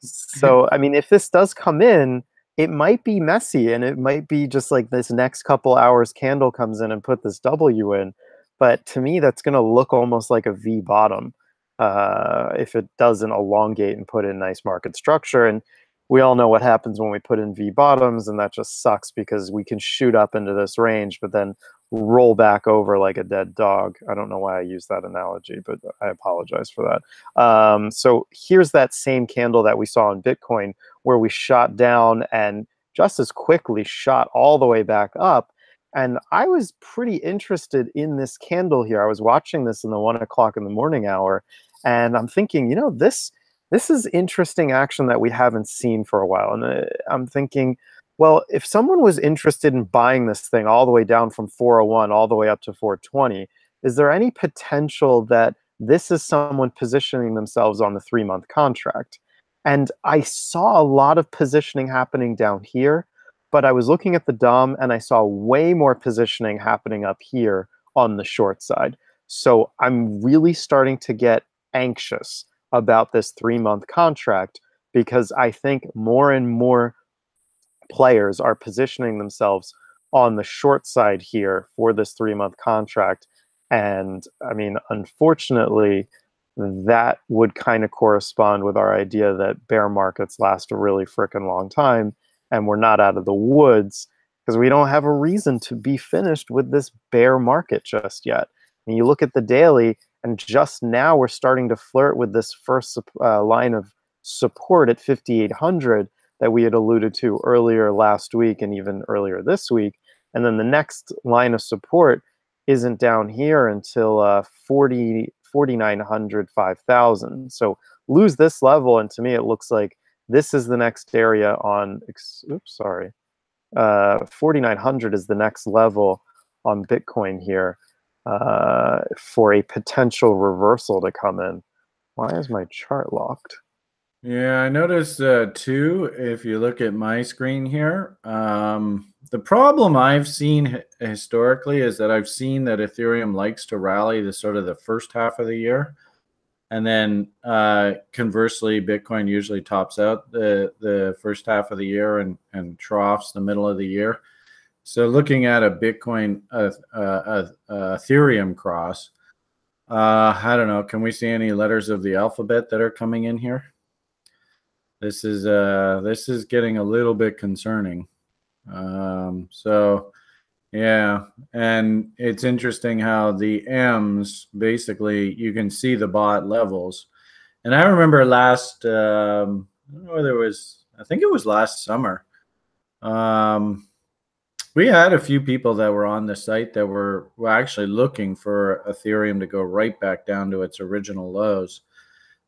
So, I mean, if this does come in, it might be messy, and it might be just like this next couple hours candle comes in and put this W in. But to me, that's going to look almost like a V bottom if it doesn't elongate and put in nice market structure. And we all know what happens when we put in V bottoms, and that just sucks because we can shoot up into this range, but then roll back over like a dead dog. I don't know why I use that analogy, but I apologize for that. So here's that same candle that we saw in Bitcoin, where we shot down and just as quickly shot all the way back up. And I was pretty interested in this candle here. I was watching this in the 1 o'clock in the morning hour, and I'm thinking, you know, this is interesting action that we haven't seen for a while. And I'm thinking, well, if someone was interested in buying this thing all the way down from 401 all the way up to 420, is there any potential that this is someone positioning themselves on the 3-month contract? And I saw a lot of positioning happening down here, but I was looking at the DOM and I saw way more positioning happening up here on the short side. So I'm really starting to get anxious about this 3-month contract, because I think more and more players are positioning themselves on the short side here for this 3-month contract. And I mean, unfortunately, that would kind of correspond with our idea that bear markets last a really freaking long time, and we're not out of the woods because we don't have a reason to be finished with this bear market just yet. And you look at the daily, and just now we're starting to flirt with this first line of support at 5,800 that we had alluded to earlier last week and even earlier this week. And then the next line of support isn't down here until 4,900, 5,000. So lose this level, and to me it looks like this is the next area on, 4,900 is the next level on Bitcoin here for a potential reversal to come in. Why is my chart locked? Yeah, I noticed too, if you look at my screen here, the problem I've seen historically is that I've seen that Ethereum likes to rally the sort of the first half of the year. And then conversely, Bitcoin usually tops out the first half of the year and troughs the middle of the year. So looking at a Bitcoin Ethereum cross, I don't know, can we see any letters of the alphabet that are coming in here? This is getting a little bit concerning. So yeah, and it's interesting how the M's, basically you can see the bot levels. And I remember last I don't know whether it was, I think it was last summer, we had a few people that were on the site that were actually looking for Ethereum to go right back down to its original lows.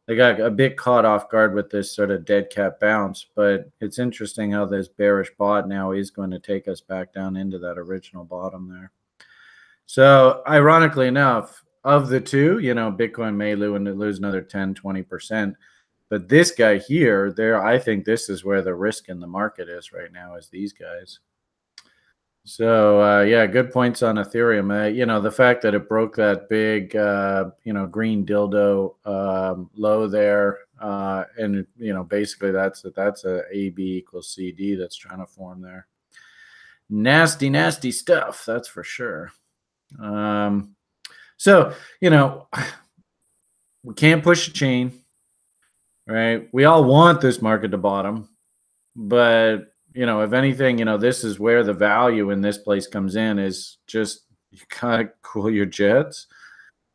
They got a bit caught off guard with this sort of dead cat bounce, but it's interesting how this bearish bot now is going to take us back down into that original bottom there. So ironically enough, of the two, you know, Bitcoin may lose another 10, 20%. But this guy here, I think this is where the risk in the market is right now, is these guys. So yeah, good points on Ethereum. You know, the fact that it broke that big, you know, green dildo low there, and you know, basically that's a AB equals CD that's trying to form there. Nasty, nasty stuff, that's for sure. So you know, we can't push a chain, right? We all want this market to bottom, but you know, if anything, you know, this is where the value in this place comes in, is just you gotta cool your jets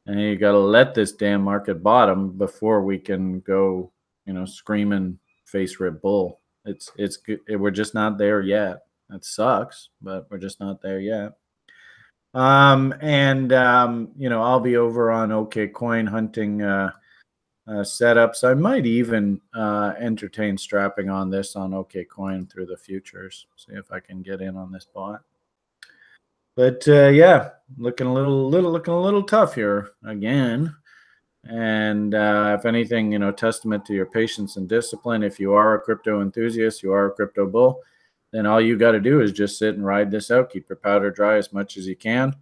and you gotta let this damn market bottom before we can go, you know, screaming face rip bull. We're just not there yet. That sucks, but we're just not there yet. You know, I'll be over on OKCoin hunting setups. I might even entertain strapping on this on OKCoin through the futures. See if I can get in on this bot. But yeah, looking a little tough here again. And if anything, you know, testament to your patience and discipline. If you are a crypto enthusiast, you are a crypto bull, then all you got to do is just sit and ride this out. Keep your powder dry as much as you can.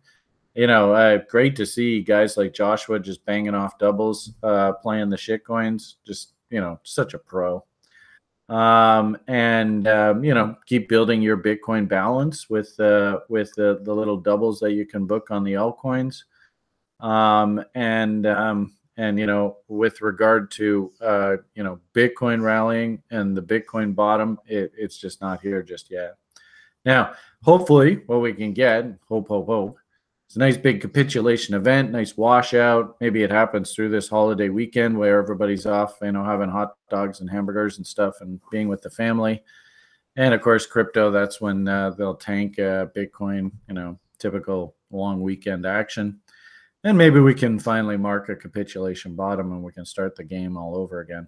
You know, great to see guys like Joshua just banging off doubles, playing the shit coins. Just, you know, such a pro. You know, keep building your Bitcoin balance with the little doubles that you can book on the altcoins. And you know, with regard to you know, Bitcoin rallying and the Bitcoin bottom, it's just not here just yet. Now, hopefully, what we can get, hope. It's a nice big capitulation event, nice washout. Maybe it happens through this holiday weekend where everybody's off, you know, having hot dogs and hamburgers and stuff and being with the family. And of course, crypto, that's when they'll tank Bitcoin, you know, typical long weekend action. And maybe we can finally mark a capitulation bottom and we can start the game all over again.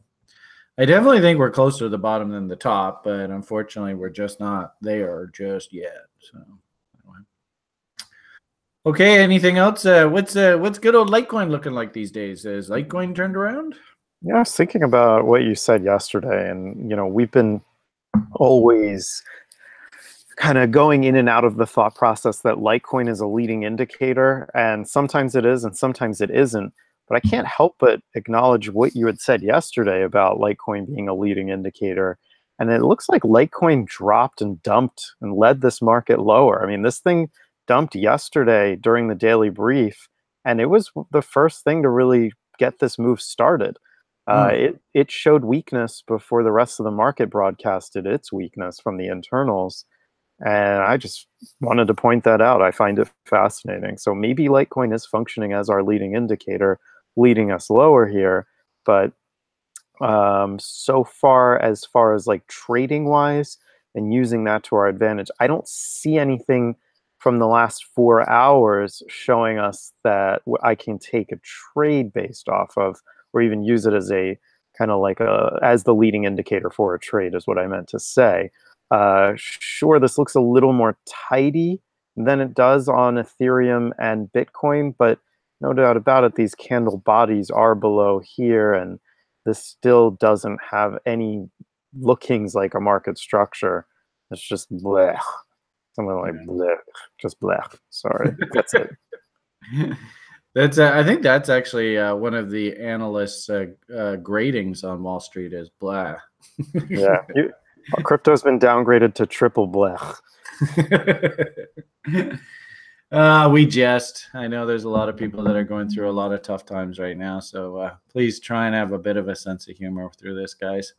I definitely think we're closer to the bottom than the top, but unfortunately, we're just not there just yet. So. Okay, anything else? What's good old Litecoin looking like these days? Is Litecoin turned around? Yeah, I was thinking about what you said yesterday, and you know, we've been always kind of going in and out of the thought process that Litecoin is a leading indicator, and sometimes it is and sometimes it isn't. But I can't help but acknowledge what you had said yesterday about Litecoin being a leading indicator. And it looks like Litecoin dropped and dumped and led this market lower. I mean, this thing dumped yesterday during the daily brief, and it was the first thing to really get this move started. It showed weakness before the rest of the market broadcasted its weakness from the internals. And I just wanted to point that out. I find it fascinating. So maybe Litecoin is functioning as our leading indicator, leading us lower here. But so far as like trading wise and using that to our advantage, I don't see anything from the last 4 hours showing us that I can take a trade based off of, or even use it as a kind of like as the leading indicator for a trade is what I meant to say. Sure, this looks a little more tidy than it does on Ethereum and Bitcoin, but no doubt about it, these candle bodies are below here, and this still doesn't have any lookings like a market structure. It's just blech. Something like blech. Just blech. Sorry. That's it. That's I think that's actually one of the analysts' gradings on Wall Street is blah. Yeah. Crypto's been downgraded to triple blech. We jest. I know there's a lot of people that are going through a lot of tough times right now, so please try and have a bit of a sense of humor through this, guys.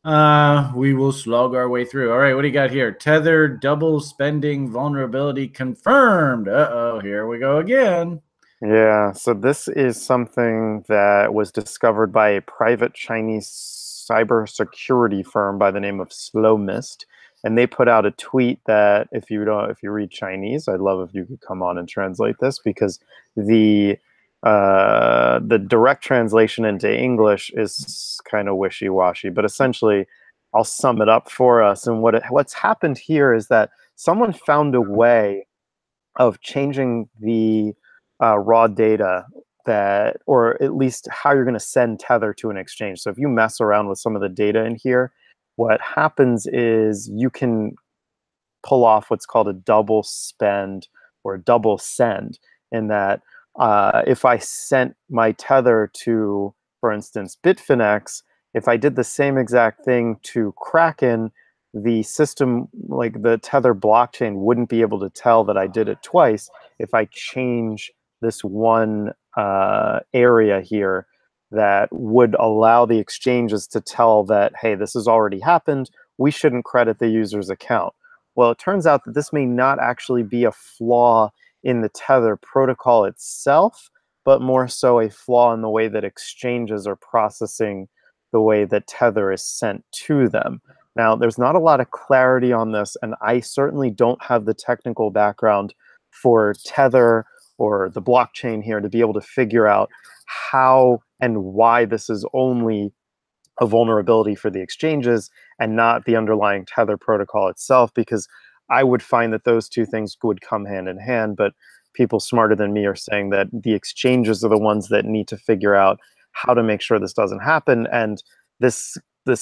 We will slog our way through. All right, what do you got here? Tether double spending vulnerability confirmed. Uh-oh, here we go again. Yeah, so this is something that was discovered by a private Chinese cybersecurity firm by the name of SlowMist, and they put out a tweet that if you read Chinese, I'd love if you could come on and translate this, because the direct translation into English is kind of wishy-washy, but essentially I'll sum it up for us. And what's happened here is that someone found a way of changing the raw data that, or at least how you're going to send Tether to an exchange. So if you mess around with some of the data in here, what happens is you can pull off what's called a double spend or a double send, in that if I sent my Tether to, for instance, Bitfinex, if I did the same exact thing to Kraken, the system, like the Tether blockchain, wouldn't be able to tell that I did it twice if I change this one area here that would allow the exchanges to tell that, hey, this has already happened, we shouldn't credit the user's account. Well, it turns out that this may not actually be a flaw in the Tether protocol itself, but more so a flaw in the way that exchanges are processing the way that Tether is sent to them. Now, there's not a lot of clarity on this, and I certainly don't have the technical background for Tether or the blockchain here to be able to figure out how and why this is only a vulnerability for the exchanges and not the underlying Tether protocol itself, because I would find that those two things would come hand in hand, but people smarter than me are saying that the exchanges are the ones that need to figure out how to make sure this doesn't happen. And this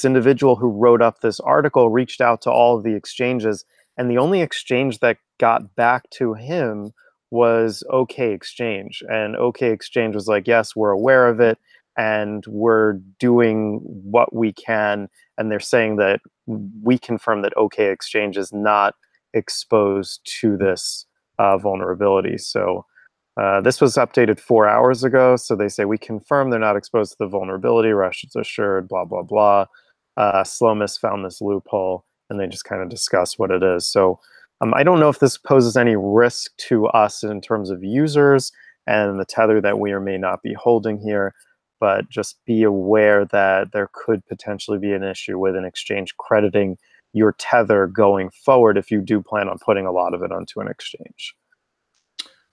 individual who wrote up this article reached out to all of the exchanges, and the only exchange that got back to him was OK Exchange. And OK Exchange was like, yes, we're aware of it, and we're doing what we can. And they're saying that we confirm that OK Exchange is not exposed to this vulnerability. So this was updated 4 hours ago. So they say, we confirm they're not exposed to the vulnerability. Rest assured, blah, blah, blah. Slomis found this loophole, and they just kind of discuss what it is. So I don't know if this poses any risk to us in terms of users and the Tether that we or may not be holding here, but just be aware that there could potentially be an issue with an exchange crediting your Tether going forward if you do plan on putting a lot of it onto an exchange.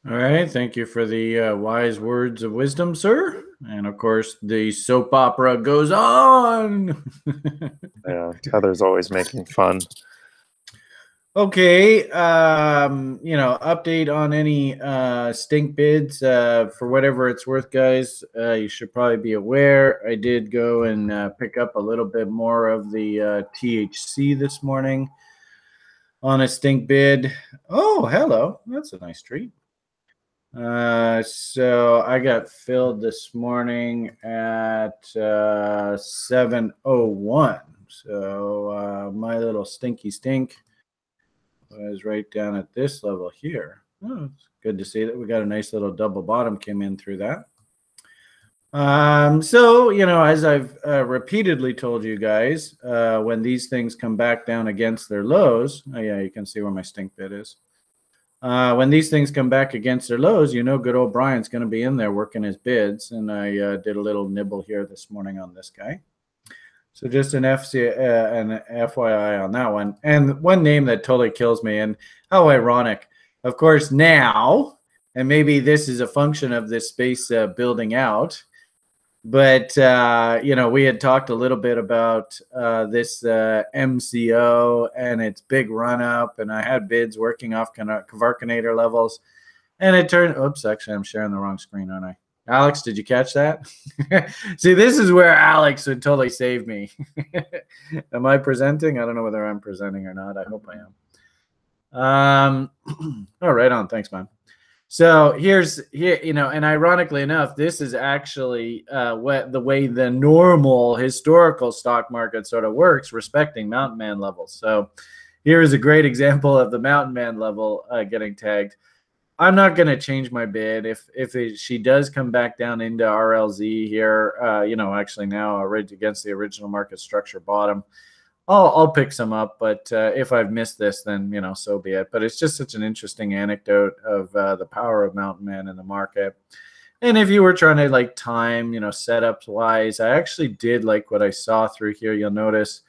All right. Thank you for the wise words of wisdom, sir. And of course, the soap opera goes on. Yeah, Tether's always making fun. Okay, update on any stink bids for whatever it's worth, guys. You should probably be aware. I did go and pick up a little bit more of the THC this morning on a stink bid. Oh, hello. That's a nice treat. So I got filled this morning at 7:01. So my little stinky stink was right down at this level here. Oh, it's good to see that we got a nice little double bottom came in through that. So, as I've repeatedly told you guys, when these things come back down against their lows, oh yeah, you can see where my stink bid is. When these things come back against their lows, good old Brian's going to be in there working his bids. And I did a little nibble here this morning on this guy. So just an FYI on that one. And one name that totally kills me, and how ironic. Of course, now, and maybe this is a function of this space building out, but, we had talked a little bit about this MCO and its big run-up, and I had bids working off Kavarkanator levels. And it turned, oops, actually, I'm sharing the wrong screen, aren't I? Alex, did you catch that? See, this is where Alex would totally save me. Am I presenting? I don't know whether I'm presenting or not. I hope I am. Oh, right on. Thanks, man. So here, and ironically enough, this is actually the way the normal historical stock market sort of works, respecting Mountain Man levels. So here is a great example of the Mountain Man level getting tagged. I'm not going to change my bid. If she does come back down into RLZ here, actually now right against the original market structure bottom, I'll pick some up. But if I've missed this, then, so be it. But it's just such an interesting anecdote of the power of Mountain Man in the market. And if you were trying to time, setups wise, I actually did like what I saw through here. You'll notice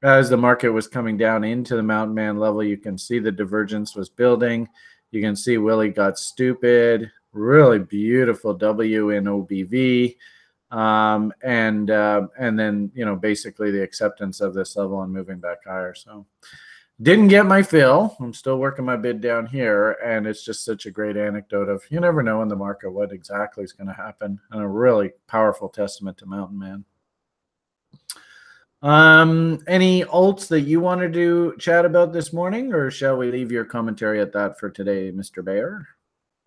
as the market was coming down into the Mountain Man level, you can see the divergence was building. You can see Willie got stupid, really beautiful W in OBV. And then, basically the acceptance of this level and moving back higher. So Didn't get my fill. I'm still working my bid down here, and it's just such a great anecdote of you never know in the market what exactly is going to happen, and a really powerful testament to Mountain Man. Any alts that you wanted to chat about this morning, or shall we leave your commentary at that for today, Mr. Bayer?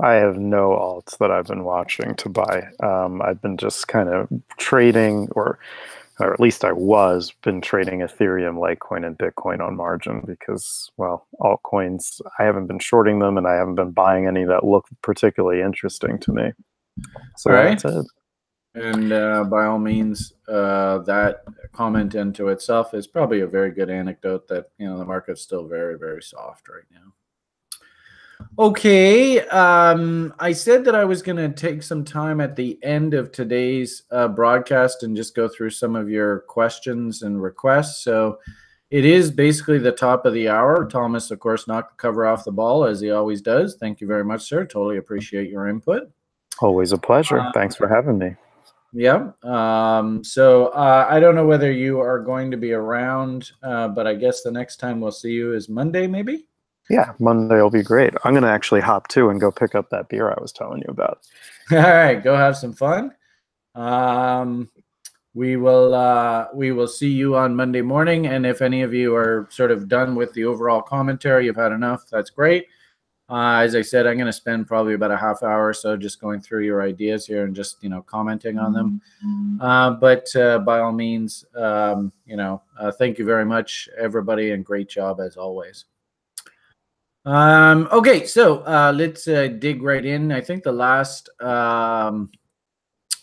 I have no alts that I've been watching to buy. I've been just kind of trading, or at least I was been trading Ethereum, Litecoin, and Bitcoin on margin because, well, altcoins, I haven't been shorting them and I haven't been buying any that look particularly interesting to me. So right. That's it. And by all means, that comment into itself is probably a very good anecdote that, the market's still very, very soft right now. Okay, I said that I was going to take some time at the end of today's broadcast and just go through some of your questions and requests. So it is basically the top of the hour. Thomas, of course, knocked the cover off the ball as he always does. Thank you very much, sir. Totally appreciate your input. Always a pleasure. Thanks for having me. Yeah. So I don't know whether you are going to be around, but I guess the next time we'll see you is Monday, maybe? Yeah, Monday will be great. I'm going to actually hop too and go pick up that beer I was telling you about. All right, go have some fun. We will see you on Monday morning, and if any of you are sort of done with the overall commentary, you've had enough, that's great. As I said, I'm going to spend probably about a half hour or so just going through your ideas here and just, commenting on them. But by all means, thank you very much, everybody, and great job as always. Okay, so let's dig right in. I think the last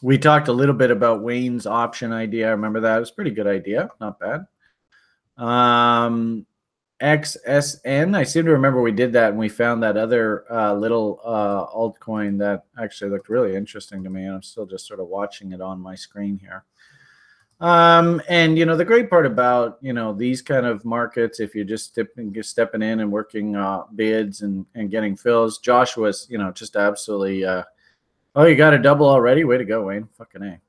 we talked a little bit about Wayne's option idea. I remember that. It was a pretty good idea. Not bad. XSN. I seem to remember we did that and we found that other little altcoin that actually looked really interesting to me. I'm still just sort of watching it on my screen here. And the great part about these kind of markets, if you're just stepping in and working bids and getting fills, Joshua's just absolutely oh, you got a double already, way to go, Wayne. Fucking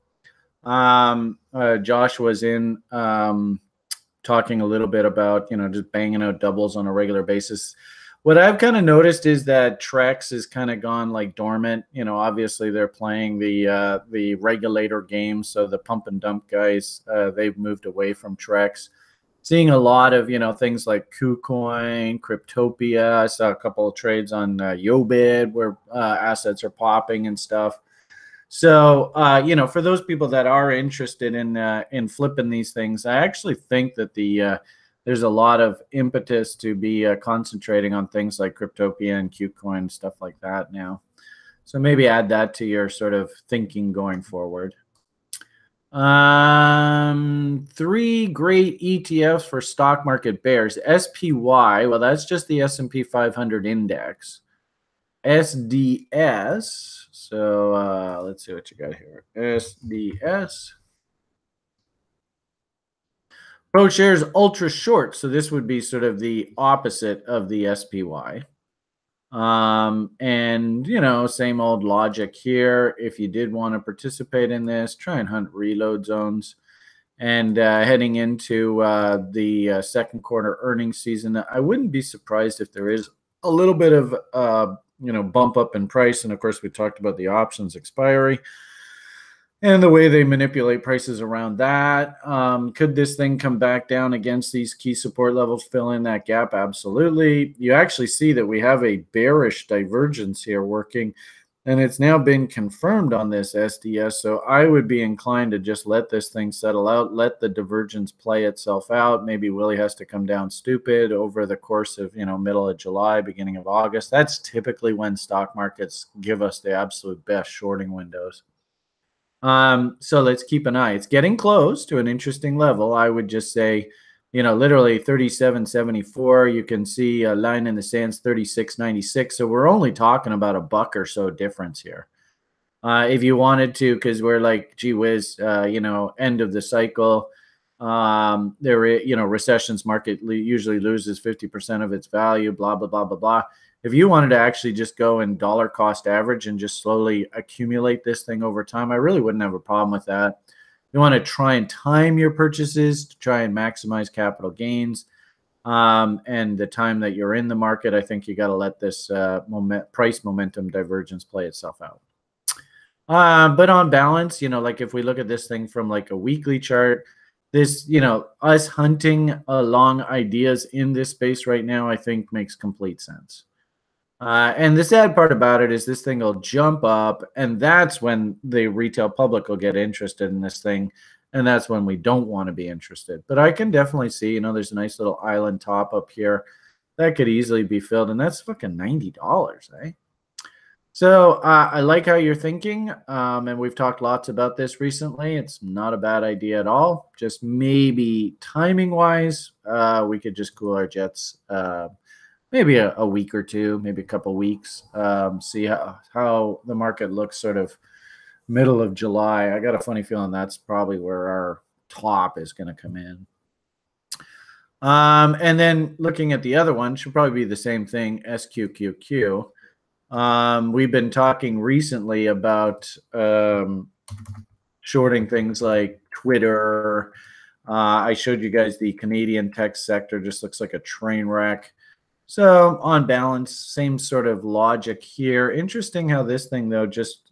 A. Josh was in talking a little bit about just banging out doubles on a regular basis. What I've kind of noticed is that Trex has kind of gone like dormant. Obviously they're playing the regulator game, so the pump and dump guys they've moved away from Trex. Seeing a lot of things like KuCoin, Cryptopia. I saw a couple of trades on Yobit where assets are popping and stuff. So for those people that are interested in flipping these things, I actually think that there's a lot of impetus to be concentrating on things like Cryptopia and KuCoin, stuff like that now. So maybe add that to your sort of thinking going forward. 3 great ETFs for stock market bears. SPY, well, that's just the S&P 500 index. SDS, so let's see what you got here. SDS. ProShares ultra short, so this would be sort of the opposite of the SPY. And same old logic here. If you did want to participate in this, try and hunt reload zones. And heading into the second quarter earnings season, I wouldn't be surprised if there is a little bit of bump up in price. And of course, we talked about the options expiry and the way they manipulate prices around that. Could this thing come back down against these key support levels, fill in that gap? Absolutely. You actually see that we have a bearish divergence here working, and it's now been confirmed on this SDS. So I would be inclined to just let this thing settle out, let the divergence play itself out. Maybe Willie has to come down stupid over the course of, middle of July, beginning of August. That's typically when stock markets give us the absolute best shorting windows. So let's keep an eye. It's getting close to an interesting level. I would just say, literally 37.74. You can see a line in the sands, 36.96. So we're only talking about a buck or so difference here. If you wanted to, because we're like, gee whiz, end of the cycle. Recessions market usually loses 50% of its value, blah, blah, blah, blah, blah. If you wanted to actually just go and dollar cost average and just slowly accumulate this thing over time, I really wouldn't have a problem with that. You want to try and time your purchases to try and maximize capital gains. And the time that you're in the market, I think you got to let this price momentum divergence play itself out. But on balance, like if we look at this thing from like a weekly chart, this, us hunting along ideas in this space right now, I think makes complete sense. And the sad part about it is this thing will jump up, and that's when the retail public will get interested in this thing. And that's when we don't want to be interested. But I can definitely see, there's a nice little island top up here that could easily be filled. And that's fucking $90, eh? So I like how you're thinking. And we've talked lots about this recently. It's not a bad idea at all. Just maybe timing wise, we could just cool our jets maybe a week or two, maybe a couple weeks. See how the market looks sort of middle of July. I got a funny feeling that's probably where our top is going to come in. And then looking at the other one, should probably be the same thing, SQQQ. We've been talking recently about shorting things like Twitter. I showed you guys the Canadian tech sector, just looks like a train wreck. So on balance, same sort of logic here. Interesting how this thing, though, just,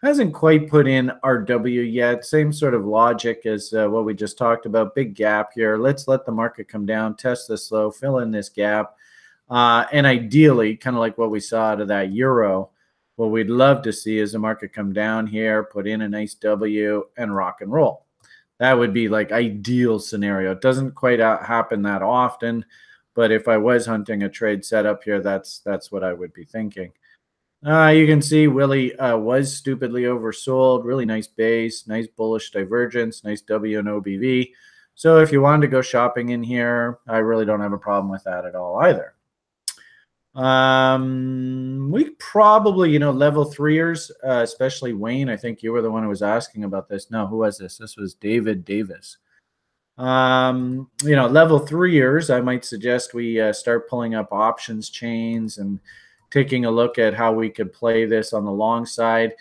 hasn't quite put in RW yet. Same sort of logic as what we just talked about. Big gap here. Let's let the market come down, test this low, fill in this gap. And ideally, kind of like what we saw out of that euro, what we'd love to see is the market come down here, put in a nice W, and rock and roll. That would be like ideal scenario. It doesn't quite happen that often. But if I was hunting a trade setup here, that's what I would be thinking. You can see Willie was stupidly oversold. Really nice base, nice bullish divergence, nice W and OBV. So if you wanted to go shopping in here, I really don't have a problem with that at all either. We probably, level threeers, especially Wayne. I think you were the one who was asking about this. No, who was this? This was David Davis. Level threeers, I might suggest we start pulling up options chains and taking a look at how we could play this on the long side.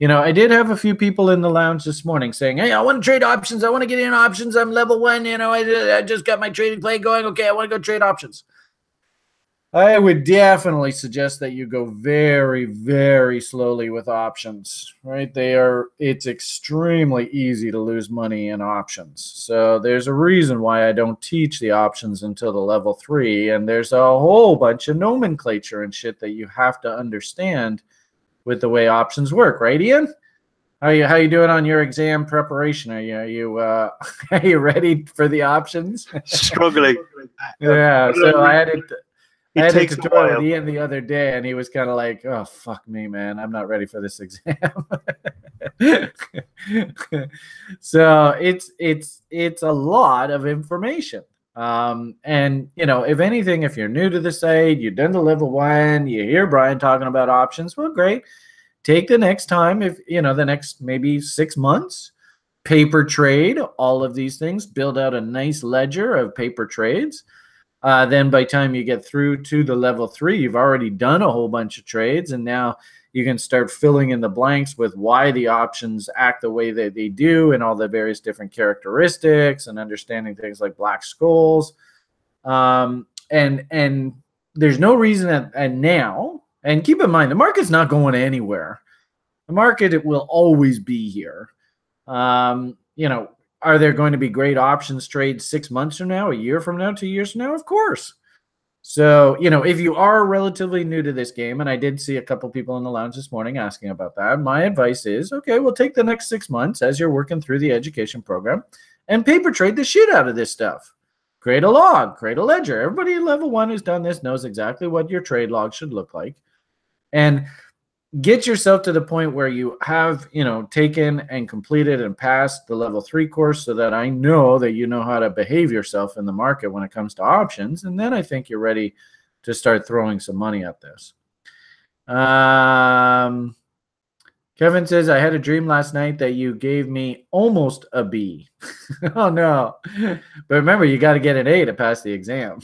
I did have a few people in the lounge this morning saying, hey, I want to trade options. I want to get in options. I'm level one. I just got my trading play going. Okay, I want to go trade options. I would definitely suggest that you go very, very slowly with options, right? It's extremely easy to lose money in options. So there's a reason why I don't teach the options until the level 3. And there's a whole bunch of nomenclature and shit that you have to understand with the way options work, right, Ian? How you doing on your exam preparation? Are you ready for the options? Struggling. Yeah, so I had it. I had a takes a tutorial while. with Ian the other day, and he was kind of like, oh, fuck me, man. I'm not ready for this exam. So it's a lot of information. And, if anything, if you're new to the site, you've done the level 1, you hear Brian talking about options, well, great. Take the next time, if, the next maybe 6 months, paper trade, all of these things, build out a nice ledger of paper trades. Then by the time you get through to the level 3, you've already done a whole bunch of trades, and now you can start filling in the blanks with why the options act the way that they do and all the various different characteristics and understanding things like black skulls. And there's no reason that now, and keep in mind, the market's not going anywhere. The market will always be here. Are there going to be great options trades 6 months from now, a year from now, 2 years from now? Of course. So, if you are relatively new to this game, and I did see a couple people in the lounge this morning asking about that, my advice is, okay, we'll take the next 6 months as you're working through the education program and paper trade the shit out of this stuff. Create a log, create a ledger. Everybody at level 1 who's done this knows exactly what your trade log should look like. And get yourself to the point where you have, taken and completed and passed the level 3 course so that I know that you know how to behave yourself in the market when it comes to options. And then I think you're ready to start throwing some money at this. Kevin says, I had a dream last night that you gave me almost a B. Oh, no. But remember, you got to get an A to pass the exam.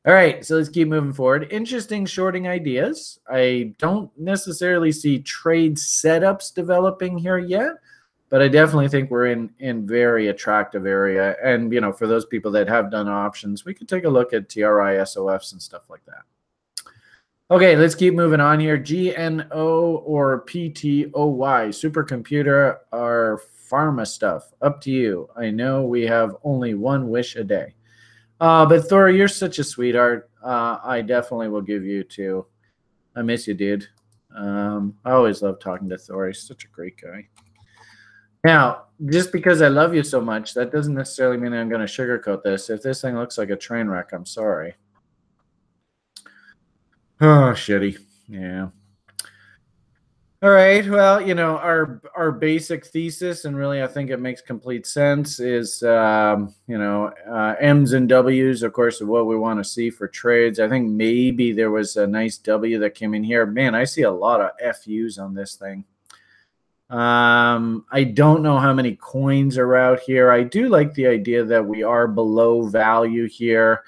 All right, so let's keep moving forward. Interesting shorting ideas. I don't necessarily see trade setups developing here yet, But I definitely think we're in very attractive area. And, you know, for those people that have done options, we could take a look at TRI, SOFs and stuff like that. Okay, let's keep moving on here. GNO or PTOY, supercomputer or pharma stuff. Up to you. I know we have only one wish a day. But Thor, you're such a sweetheart. I definitely will give you two. I miss you, dude. I always love talking to Thor. He's such a great guy. Now, just because I love you so much, that doesn't necessarily mean I'm going to sugarcoat this. If this thing looks like a train wreck, I'm sorry. Oh, shitty. Yeah. All right. Well, you know, our basic thesis, and really I think it makes complete sense, is, you know, M's and W's, of course, of what we want to see for trades. I think maybe there was a nice W that came in here. Man, I see a lot of FUs on this thing. I don't know how many coins are out here. I do like the idea that we are below value here.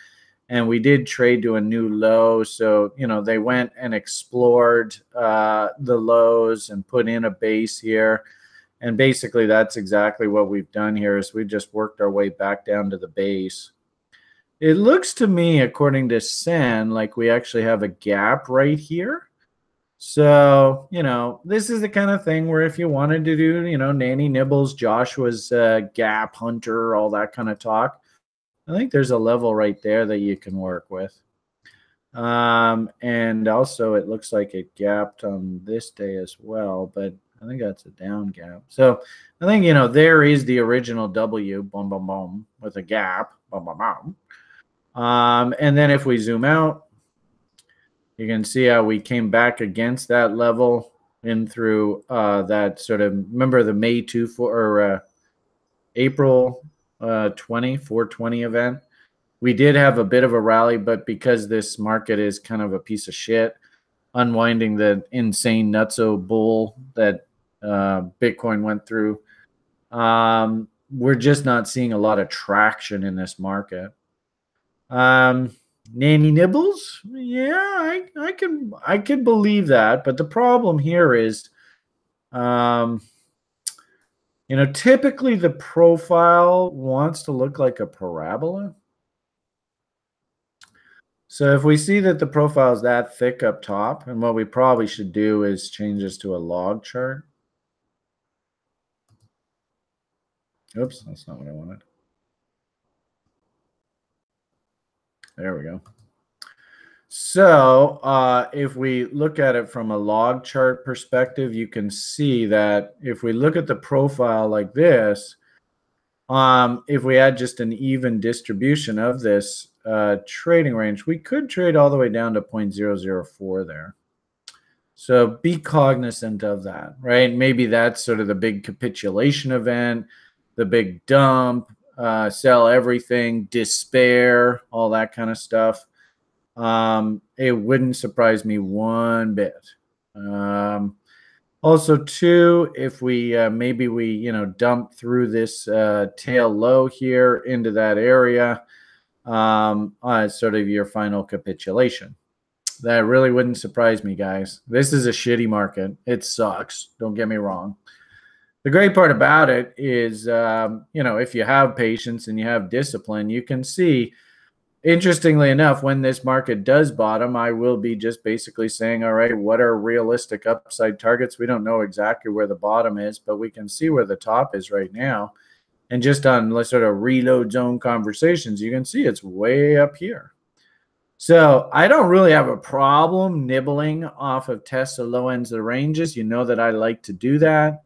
And we did trade to a new low. So, you know, they went and explored the lows and put in a base here. And basically, that's exactly what we've done here is we just worked our way back down to the base. It looks to me, according to Sen, like we actually have a gap right here. So, you know, this is the kind of thing where if you wanted to do, you know, Nanny Nibbles, Joshua's gap hunter, all that kind of talk, I think there's a level right there that you can work with. And also it looks like it gapped on this day as well, but I think that's a down gap. So I think, you know, there is the original W, boom, boom, boom, with a gap, boom, boom, boom. And then if we zoom out, you can see how we came back against that level in through that sort of, remember the May 2 or April 420 event. We did have a bit of a rally, but because this market is kind of a piece of shit, unwinding the insane nutso bull that Bitcoin went through, we're just not seeing a lot of traction in this market. Nanny Nibbles, yeah, I can believe that, but the problem here is, you know, typically the profile wants to look like a parabola. So if we see that the profile is that thick up top, and what we probably should do is change this to a log chart. Oops, that's not what I wanted. There we go. So if we look at it from a log chart perspective, you can see that if we look at the profile like this, if we had just an even distribution of this trading range, we could trade all the way down to 0.004 there. So be cognizant of that, right? Maybe that's sort of the big capitulation event, the big dump, sell everything, despair, all that kind of stuff. It wouldn't surprise me one bit. Also, too, if we maybe we, you know, dump through this tail low here into that area, sort of your final capitulation. That really wouldn't surprise me, guys. This is a shitty market. It sucks. Don't get me wrong. The great part about it is, you know, if you have patience and you have discipline, you can see, interestingly enough, when this market does bottom, I will be just basically saying, all right, what are realistic upside targets? We don't know exactly where the bottom is, but we can see where the top is right now. And just on sort of reload zone conversations, you can see it's way up here. So I don't really have a problem nibbling off of tests of low ends of the ranges. You know that I like to do that.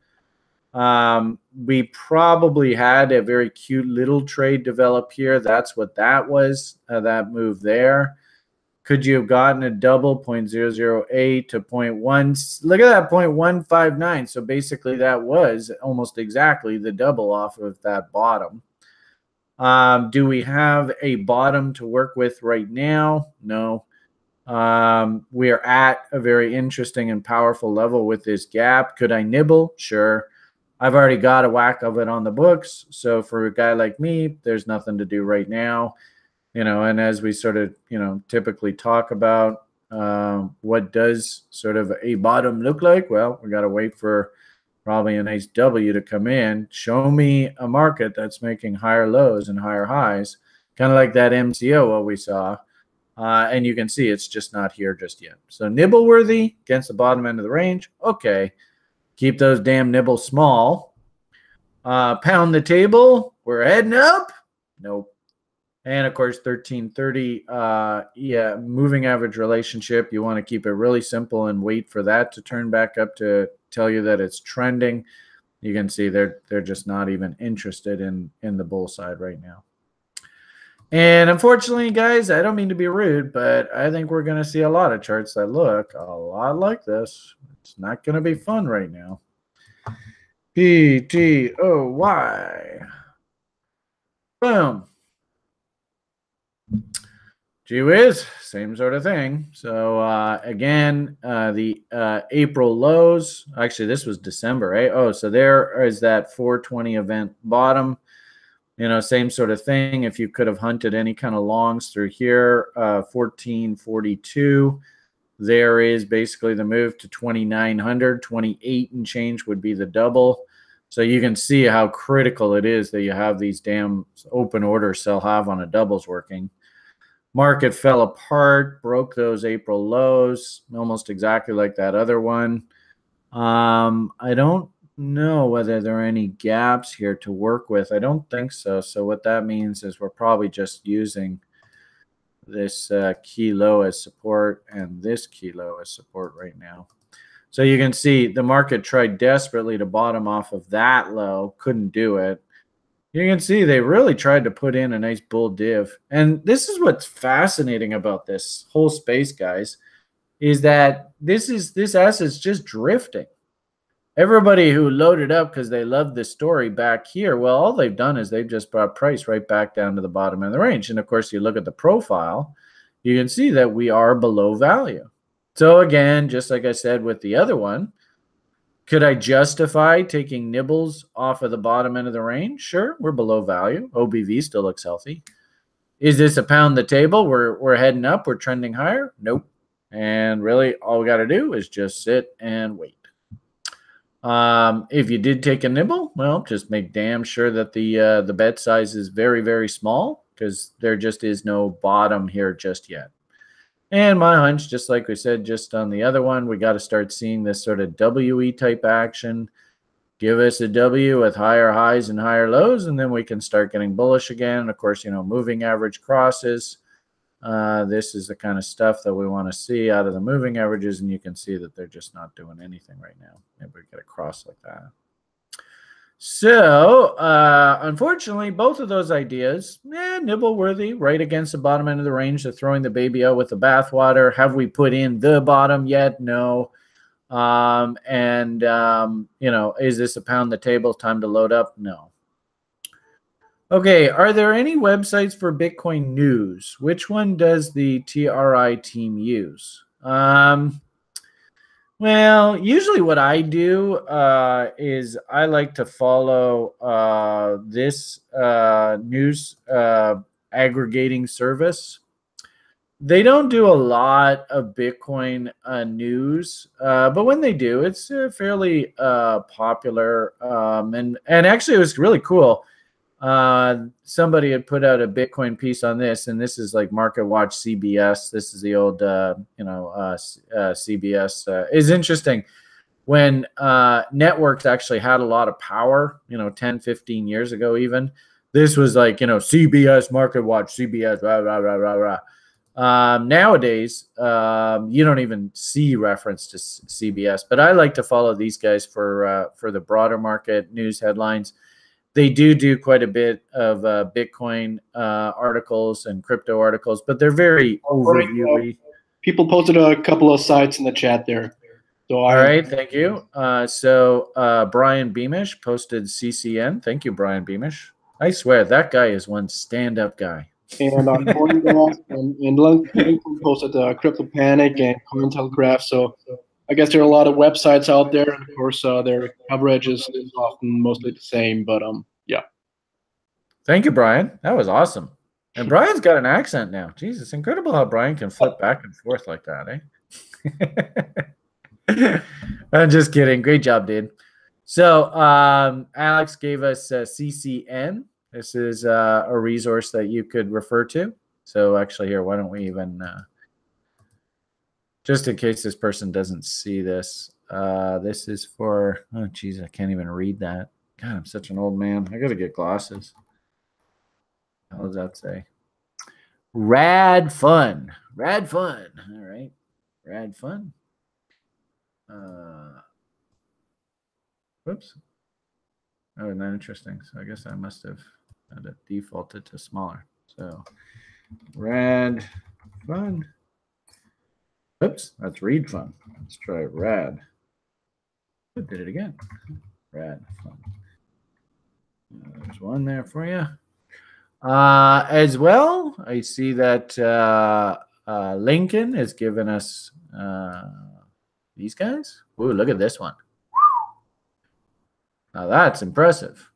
We probably had a very cute little trade develop here. That's what that was, that move there. Could you have gotten a double 0.008 to 0.1? Look at that 0.159. So basically that was almost exactly the double off of that bottom. Do we have a bottom to work with right now? No. We are at a very interesting and powerful level with this gap. Could I nibble? Sure. I've already got a whack of it on the books. So for a guy like me, there's nothing to do right now. You know, and as we sort of, you know, typically talk about what does sort of a bottom look like? Well, we got to wait for probably a nice W to come in. Show me a market that's making higher lows and higher highs, kind of like that MCO what we saw. And you can see it's just not here just yet. So nibble worthy against the bottom end of the range. Okay. Keep those damn nibbles small. Pound the table. We're heading up. Nope. And of course, 1330, yeah, moving average relationship. You want to keep it really simple and wait for that to turn back up to tell you that it's trending. You can see they're just not even interested in the bull side right now. And unfortunately, guys, I don't mean to be rude, but I think we're going to see a lot of charts that look a lot like this. It's not going to be fun right now. PTOY. Boom. Gee whiz, same sort of thing. So again, the April lows. Actually, this was December, right? Oh, so there is that 420 event bottom. You know, same sort of thing. If you could have hunted any kind of longs through here, 1442, there is basically the move to 2,900. 28 and change would be the double. So you can see how critical it is that you have these damn open orders sell have on a doubles working. Market fell apart, broke those April lows, almost exactly like that other one. I don't know whether there are any gaps here to work with. I don't think so. So what that means is we're probably just using this key low as support and this key low as support right now. So you can see the market tried desperately to bottom off of that low, couldn't do it. You can see they really tried to put in a nice bull div. And this is what's fascinating about this whole space, guys, is that this asset's just drifting. Everybody who loaded up because they loved this story back here, well, all they've done is they've just brought price right back down to the bottom of the range. And of course, you look at the profile, you can see that we are below value. So again, just like I said with the other one, could I justify taking nibbles off of the bottom end of the range? Sure, we're below value. OBV still looks healthy. Is this a pound the table? We're heading up. We're trending higher? Nope. And really, all we got to do is just sit and wait. If you did take a nibble, well, just make damn sure that the bet size is very, very small because there just is no bottom here just yet. And my hunch, just like we said just on the other one, we got to start seeing this sort of WE type action. Give us a W with higher highs and higher lows, and then we can start getting bullish again. Of course, you know, moving average crosses. This is the kind of stuff that we want to see out of the moving averages, and you can see that they're just not doing anything right now. Maybe we get a cross like that. So, unfortunately, both of those ideas, nibble worthy, right against the bottom end of the range. They're throwing the baby out with the bathwater. Have we put in the bottom yet? No. You know, is this a pound the table? Time to load up? No. Okay, are there any websites for Bitcoin news? Which one does the TRI team use? Well, usually what I do is I like to follow this news aggregating service. They don't do a lot of Bitcoin news, but when they do, it's fairly popular. And actually, it was really cool. Somebody had put out a Bitcoin piece on this, and this is like Market Watch CBS. This is the old, CBS. It's interesting when networks actually had a lot of power, 10, 15 years ago even. This was like, CBS, Market Watch, CBS, rah, rah, rah, rah, rah. Nowadays, you don't even see reference to CBS, but I like to follow these guys for the broader market news headlines. They do quite a bit of Bitcoin articles and crypto articles, but they're very overviewy. People posted a couple of sites in the chat there. So all right, thank you. Brian Beamish posted CCN. Thank you, Brian Beamish. I swear, that guy is one stand-up guy. And CoinGraph and LinkedIn posted Crypto Panic and Cointelegraph. So I guess there are a lot of websites out there, and of course, their coverage is often mostly the same. But yeah. Thank you, Brian. That was awesome. And Brian's got an accent now. Jeez, it's incredible how Brian can flip back and forth like that, eh? I'm just kidding. Great job, dude. So Alex gave us CCN. This is a resource that you could refer to. So actually here, why don't we even, just in case this person doesn't see this, this is for, oh geez, I can't even read that. God, I'm such an old man. I got to get glasses. How does that say? Rad Fun. Rad Fun. All right. Rad Fun. Whoops. Oh, isn't that interesting? So I guess I must have had it defaulted to smaller. So Rad Fun. Oops, that's Read Fun. Let's try Rad. I did it again. Rad Fun. There's one there for you. As well, I see that Lincoln has given us these guys. Ooh, look at this one. Now that's impressive.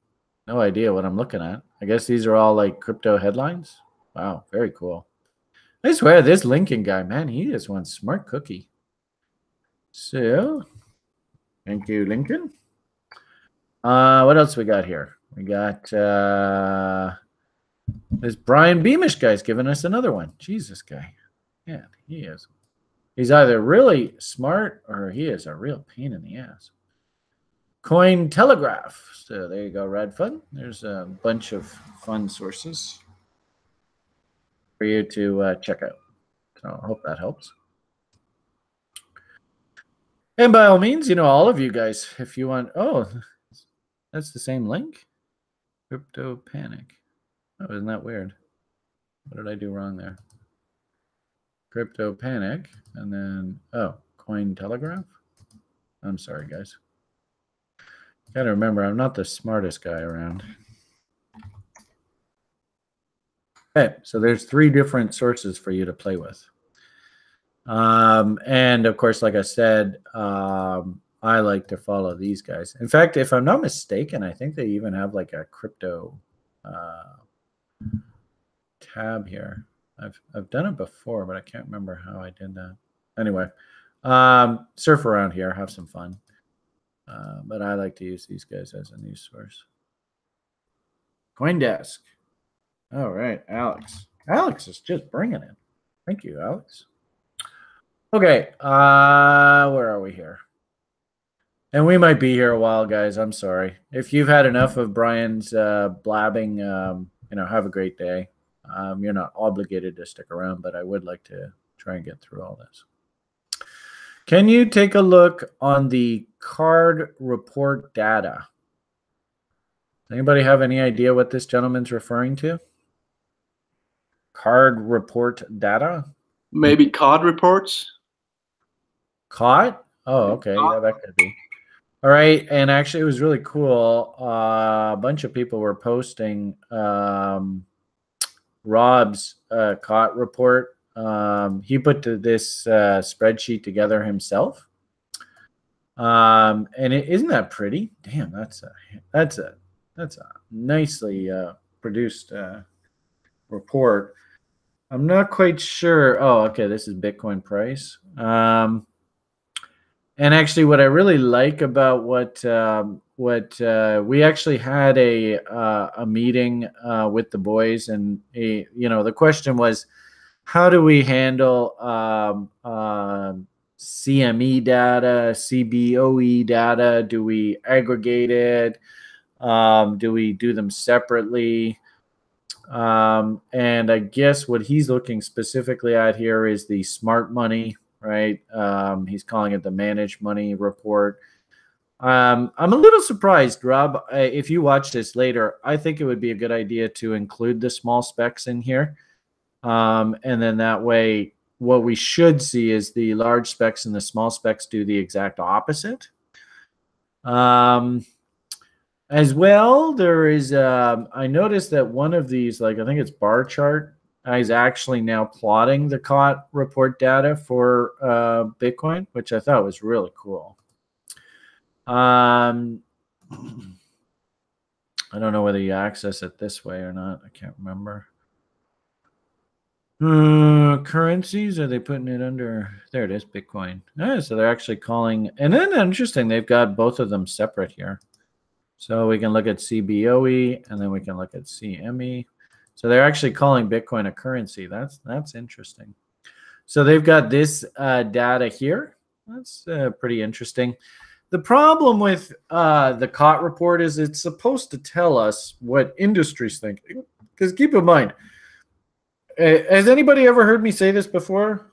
No idea what I'm looking at. I guess these are all like crypto headlines. Wow, very cool. I swear this Lincoln guy, man, he is one smart cookie. So, thank you, Lincoln. What else we got here? We got this Brian Beamish guy's giving us another one. Jesus, guy. Yeah, he is. He's either really smart or he is a real pain in the ass. Coin Telegraph. So there you go, Rad Fun. There's a bunch of fun sources for you to check out. So I hope that helps. And by all means, all of you guys, if you want, oh, that's the same link. Crypto Panic. Oh, isn't that weird? What did I do wrong there? Crypto Panic, and then, oh, Coin Telegraph. I'm sorry, guys. Gotta remember, I'm not the smartest guy around. Okay, so there's 3 different sources for you to play with. And of course, like I said, I like to follow these guys. In fact, if I'm not mistaken, I think they even have like a crypto tab here. I've done it before, but I can't remember how I did that. Anyway, surf around here, have some fun. But I like to use these guys as a news source. CoinDesk. All right, Alex. Alex is just bringing it. Thank you, Alex. Okay, where are we here? And we might be here a while, guys. I'm sorry. If you've had enough of Brian's blabbing, have a great day. You're not obligated to stick around, but I would like to try and get through all this. Can you take a look on the card report data? Anybody have any idea what this gentleman's referring to? Card report data? Maybe COD reports. COD? Oh, okay. Yeah, that could be. All right. And actually, it was really cool. A bunch of people were posting Rob's COD report. He put this spreadsheet together himself. And isn't that pretty? Damn, that's a nicely produced report. I'm not quite sure. Oh, okay. This is Bitcoin price. And actually, what I really like about what we actually had a meeting with the boys, and the question was, how do we handle CME data, CBOE data? Do we aggregate it? Do we do them separately? And I guess what he's looking specifically at here is the smart money, right? He's calling it the managed money report. I'm a little surprised, Rob. If you watch this later, I think it would be a good idea to include the small specs in here. And then that way, what we should see is the large specs and the small specs do the exact opposite. As well, there is, I noticed that one of these, like I think it's bar chart, is actually now plotting the COT report data for Bitcoin, which I thought was really cool. I don't know whether you access it this way or not. I can't remember. cryptocurrencies? Are they putting it under? There it is, Bitcoin. So they're actually calling, and then interesting, they've got both of them separate here. So we can look at CBOE, and then we can look at CME. So they're actually calling Bitcoin a currency. That's interesting. So they've got this data here. That's pretty interesting. The problem with the COT report is it's supposed to tell us what industries think. Because keep in mind, has anybody ever heard me say this before?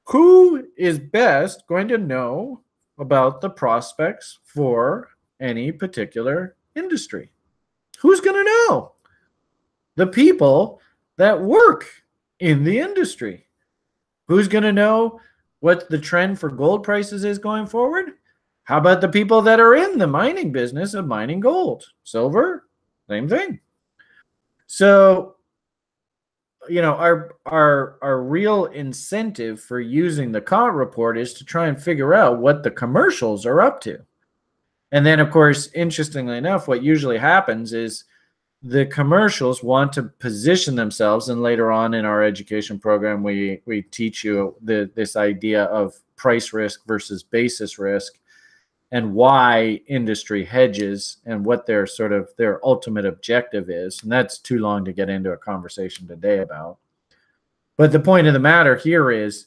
Who is best going to know about the prospects for any particular industry? Who's going to know? The people that work in the industry. Who's going to know what the trend for gold prices is going forward? How about the people that are in the mining business of mining gold? Silver, same thing. So, you know, our real incentive for using the COT report is to try and figure out what the commercials are up to. And then, of course, interestingly enough, what usually happens is the commercials want to position themselves, and later on in our education program, we teach you this idea of price risk versus basis risk, and why industry hedges and what their ultimate objective is. And that's too long to get into a conversation today about. But the point of the matter here is,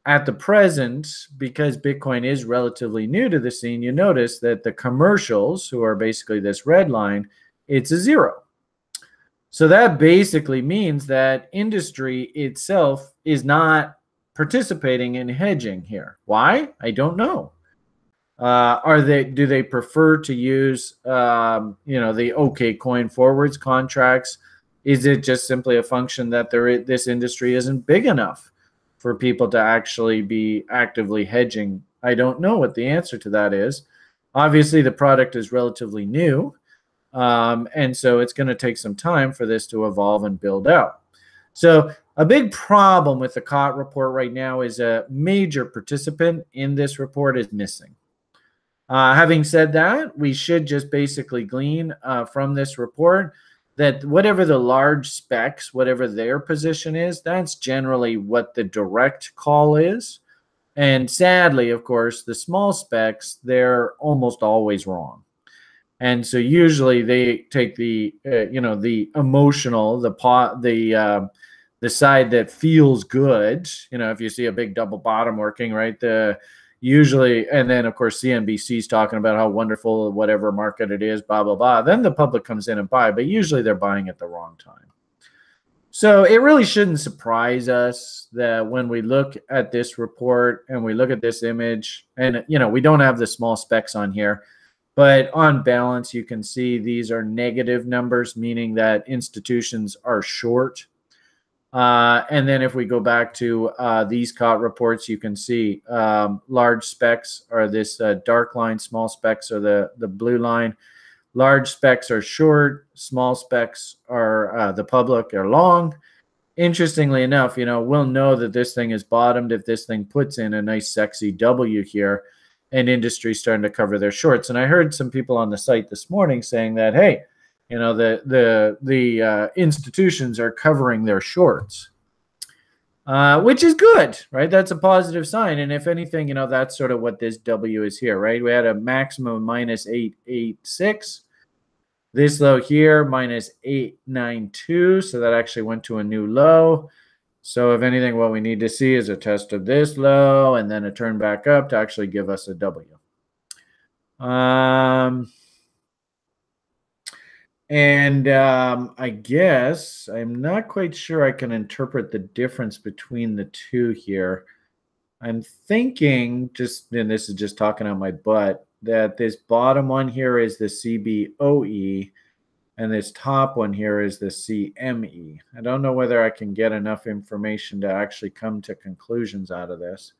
at the present, because Bitcoin is relatively new to the scene, you notice that the commercials, who are basically this red line, it's a 0. So that basically means that industry itself is not participating in hedging here. Why? I don't know. Do they prefer to use the OKCoin forwards contracts? Is it just simply a function that this industry isn't big enough for people to actually be actively hedging? I don't know what the answer to that is. Obviously, the product is relatively new, and so it's going to take some time for this to evolve and build out. So a big problem with the COT report right now is a major participant in this report is missing. Having said that, we should just basically glean from this report that whatever the large specs, whatever their position is, that's generally what the direct call is. And sadly, of course, the small specs, they're almost always wrong. And so usually they take the the emotional, the side that feels good. You know, if you see a big double bottom working, right? Usually, and then of course CNBC's talking about how wonderful whatever market it is, blah blah blah. Then the public comes in and buy, but usually they're buying at the wrong time. So it really shouldn't surprise us that when we look at this report and we look at this image, and we don't have the small specs on here, but on balance you can see these are negative numbers, meaning that institutions are short. And then if we go back to these COT reports, you can see large specs are this dark line, small specs are the blue line. Large specs are short, small specs are the public are long. Interestingly enough, we'll know that this thing is bottomed if this thing puts in a nice sexy W here and industry's starting to cover their shorts. And I heard some people on the site this morning saying that, hey, the institutions are covering their shorts, which is good, right? That's a positive sign. And if anything, that's sort of what this W is here, right? We had a maximum minus 886. This low here, minus 892. So that actually went to a new low. So if anything, what we need to see is a test of this low and then a turn back up to actually give us a W. I guess I'm not quite sure I can interpret the difference between the two here. I'm thinking, and this is just talking out my butt, that this bottom one here is the CBOE and this top one here is the CME. I don't know whether I can get enough information to actually come to conclusions out of this.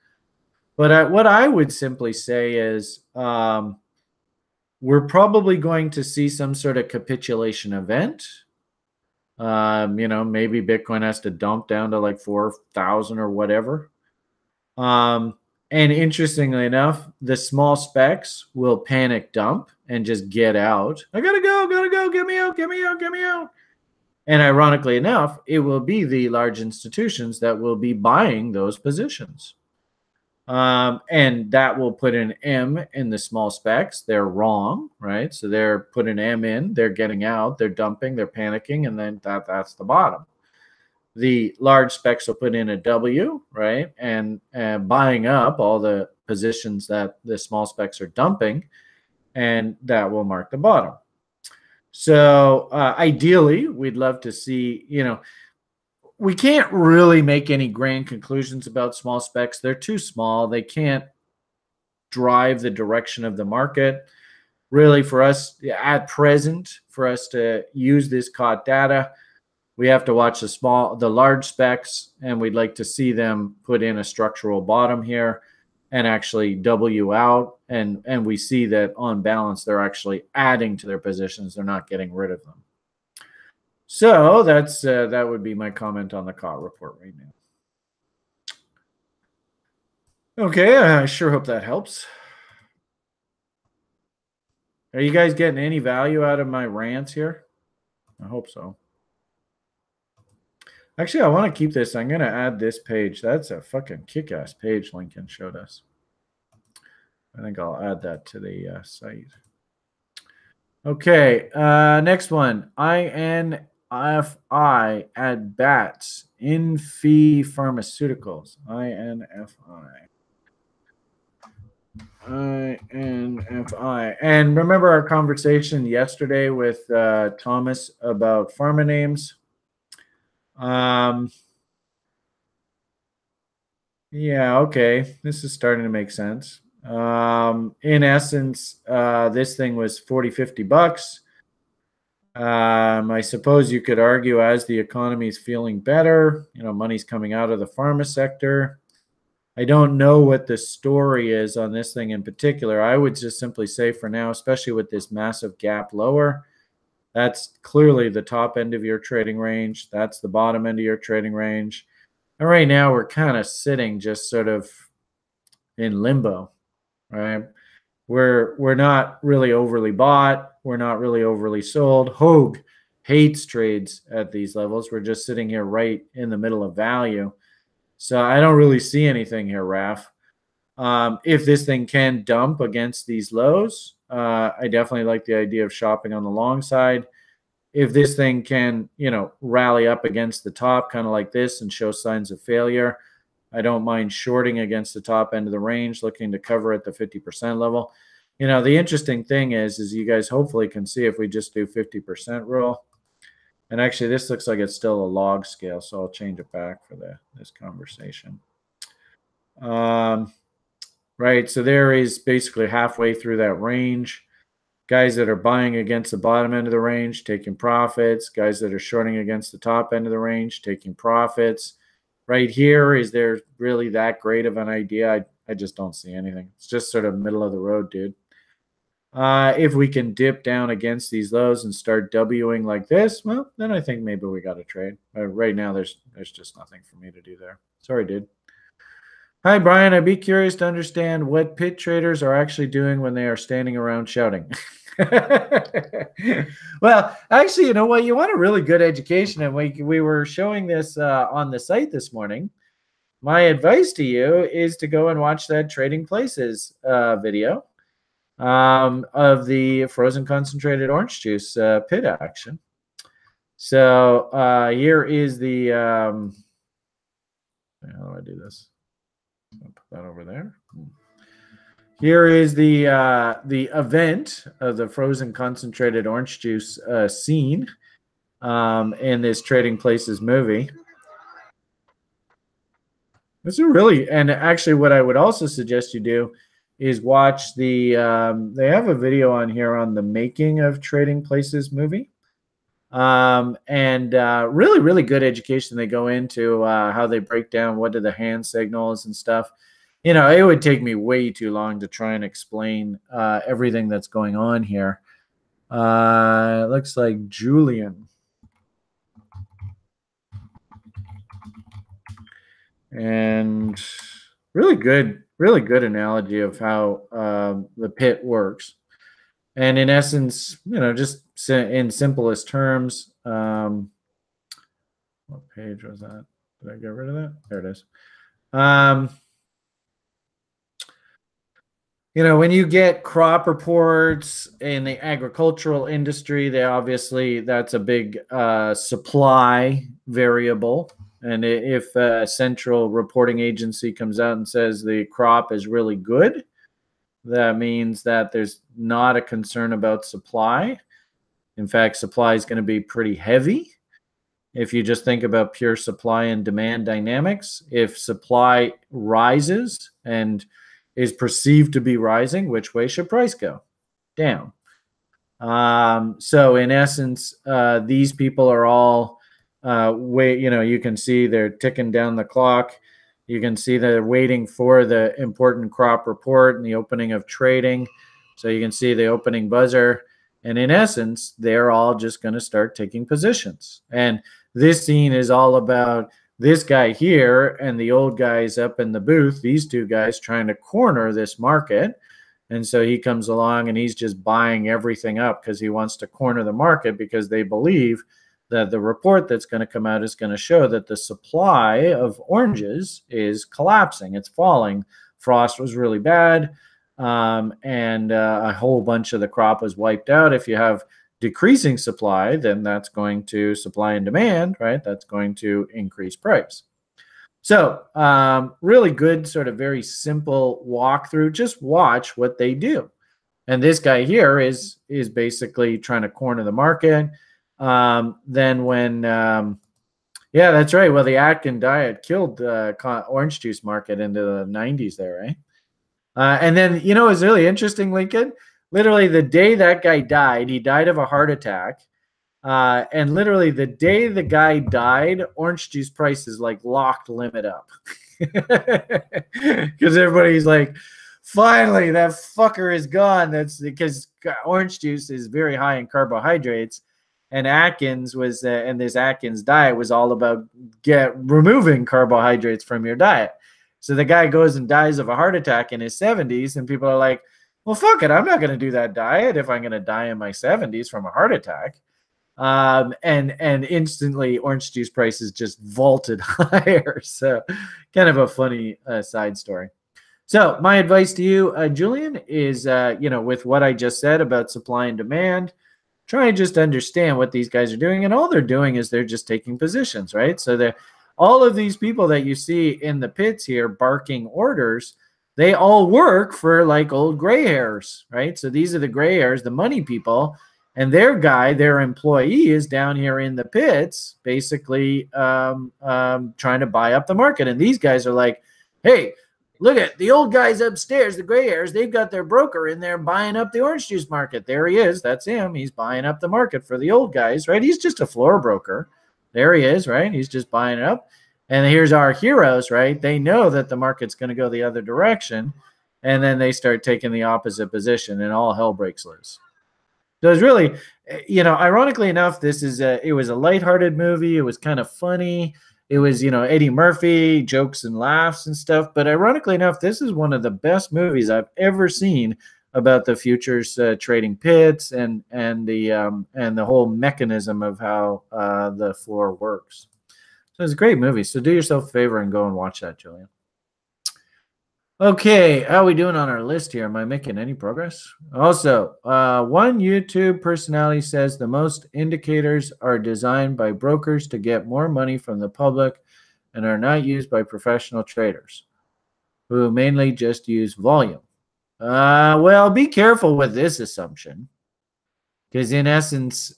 But what I would simply say is we're probably going to see some sort of capitulation event. Maybe Bitcoin has to dump down to like 4,000 or whatever. And interestingly enough, the small specs will panic dump and just get out. I gotta go, get me out. And ironically enough, it will be the large institutions that will be buying those positions. And that will put an M in the small specs. They're wrong, right? So they're putting an M in, they're getting out, they're dumping, they're panicking, and then that's the bottom. The large specs will put in a W, right? And buying up all the positions that the small specs are dumping, and that will mark the bottom. So ideally, we'd love to see, we can't really make any grand conclusions about small specs. They're too small. They can't drive the direction of the market. Really, for us at present, for us to use this COT data, we have to watch the large specs, and we'd like to see them put in a structural bottom here and actually W out. And we see that on balance, they're actually adding to their positions. They're not getting rid of them. So that would be my comment on the COT report right now. Okay, I sure hope that helps. Are you guys getting any value out of my rants here? I hope so. Actually, I want to keep this. I'm going to add this page. That's a fucking kick-ass page Lincoln showed us. I think I'll add that to the site. Okay, next one. INFI at BATS, Infi Pharmaceuticals. INFI. And remember our conversation yesterday with Thomas about pharma names? Yeah, okay. This is starting to make sense. In essence, this thing was $40-50. I suppose you could argue as the economy is feeling better, money's coming out of the pharma sector. I don't know what the story is on this thing in particular. I would just simply say for now, especially with this massive gap lower, that's clearly the top end of your trading range. That's the bottom end of your trading range. And right now we're kind of sitting just sort of in limbo, right? We're not really overly bought. We're not really overly sold. Hogue hates trades at these levels. We're just sitting here right in the middle of value. So I don't really see anything here, Raf. If this thing can dump against these lows, I definitely like the idea of shopping on the long side. If this thing can, rally up against the top, kind of like this, and show signs of failure, I don't mind shorting against the top end of the range, looking to cover at the 50% level. The interesting thing is you guys hopefully can see if we just do 50% rule. And actually, this looks like it's still a log scale, so I'll change it back for this conversation. Right, so there is basically halfway through that range. Guys that are buying against the bottom end of the range, taking profits. Guys that are shorting against the top end of the range, taking profits. Right here, is there really that great of an idea? I just don't see anything. It's just sort of middle of the road, dude. If we can dip down against these lows and start Wing like this, well, then I think maybe we got to trade. Right now, there's just nothing for me to do there. Sorry, dude. Hi, Brian. I'd be curious to understand what pit traders are actually doing when they are standing around shouting. Well, actually, you know what? You want a really good education, and we were showing this on the site this morning. My advice to you is to go and watch that Trading Places video of the frozen concentrated orange juice pit action. So here is the how do I do this? I'll put that over there. Here is the event of the frozen concentrated orange juice scene in this Trading Places movie. It's a really, and actually what I would also suggest you do is watch the, they have a video on here on the making of Trading Places movie. And really, really good education. They go into how they break down what are the hand signals and stuff. It would take me way too long to try and explain everything that's going on here. It looks like Julian. And really good analogy of how the pit works. And in essence, just in simplest terms, What page was that? Did I get rid of that? There it is. When you get crop reports in the agricultural industry, that's a big supply variable. And if a central reporting agency comes out and says the crop is really good, that means that there's not a concern about supply. In fact, supply is going to be pretty heavy. If you just think about pure supply and demand dynamics, if supply rises and is perceived to be rising, which way should price go? Down. So in essence, these people are all you can see they're ticking down the clock. You can see they're waiting for the important crop report and the opening of trading. So you can see the opening buzzer. And in essence, they're all just going to start taking positions. And this scene is all about this guy here and the old guys up in the booth, these two guys trying to corner this market. And so he comes along and he's just buying everything up because he wants to corner the market, because they believe that the report that's going to come out is going to show that the supply of oranges is collapsing. It's falling. Frost was really bad. And a whole bunch of the crop was wiped out. If you have decreasing supply, then that's going to supply and demand, right? That's going to increase price. So really good, sort of very simple walkthrough. Just watch what they do. And this guy here is basically trying to corner the market. Then when, yeah, that's right. Well, the Atkins diet killed the orange juice market into the 90s there, right? And then, it's really interesting, Lincoln. Literally the day that guy died, he died of a heart attack. And literally the day the guy died, orange juice prices like locked limit up. Because everybody's like, finally, that fucker is gone. That's because orange juice is very high in carbohydrates. And Atkins was, and this Atkins diet was all about removing carbohydrates from your diet. So the guy goes and dies of a heart attack in his 70s, and people are like, well, fuck it, I'm not going to do that diet if I'm going to die in my 70s from a heart attack. And instantly orange juice prices just vaulted higher. So kind of a funny side story. So my advice to you, Julian, is, with what I just said about supply and demand, try and just understand what these guys are doing. And all they're doing is they're just taking positions, right? So all of these people that you see in the pits here barking orders, they all work for like old gray hairs, right? So these are the gray hairs, the money people, and their employee is down here in the pits, basically trying to buy up the market. And these guys are like, hey, look at the old guys upstairs, the gray hairs, they've got their broker in there buying up the orange juice market. There he is. That's him. He's buying up the market for the old guys, right? He's just a floor broker. There he is, right? He's just buying it up. And here's our heroes, right? They know that the market's going to go the other direction, and then they start taking the opposite position, and all hell breaks loose. So it's really, ironically enough, it was a lighthearted movie. It was kind of funny. It was, Eddie Murphy, jokes and laughs and stuff. But ironically enough, this is one of the best movies I've ever seen about the futures trading pits and the whole mechanism of how the floor works. So it's a great movie. So do yourself a favor and go and watch that, Julian. Okay, how are we doing on our list here? Am I making any progress? Also, one YouTube personality says the most indicators are designed by brokers to get more money from the public and are not used by professional traders who mainly just use volume. Well, be careful with this assumption, because in essence,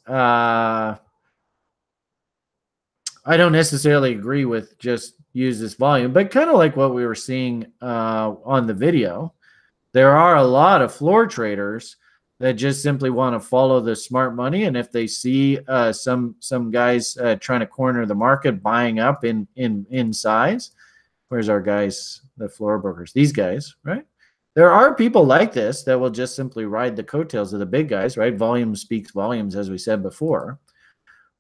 I don't necessarily agree with just use this volume, but kind of like what we were seeing on the video, there are a lot of floor traders that just simply want to follow the smart money. And if they see some guys trying to corner the market, buying up in size, where's our guys, the floor brokers, these guys, right? There are people like this that will just simply ride the coattails of the big guys, right? Volume speaks volumes, as we said before.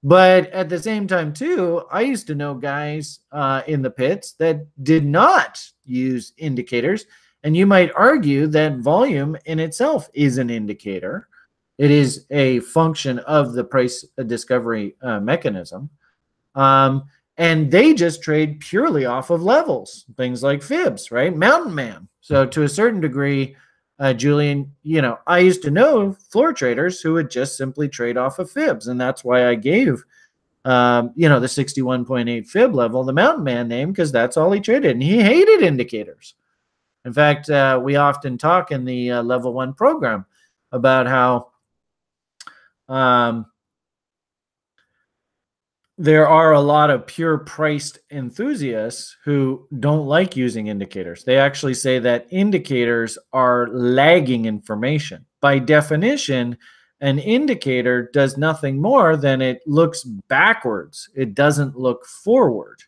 But at the same time, too, I used to know guys in the pits that did not use indicators. And you might argue that volume in itself is an indicator. It is a function of the price discovery mechanism. And they just trade purely off of levels, things like fibs, right? Mountain Man. So to a certain degree, Julian, I used to know floor traders who would just simply trade off of fibs. And that's why I gave, the 61.8 fib level, the Mountain Man name, because that's all he traded. And he hated indicators. In fact, we often talk in the level 1 program about how there are a lot of pure priced enthusiasts who don't like using indicators. They actually say that indicators are lagging information. By definition, an indicator does nothing more than it looks backwards. It doesn't look forward.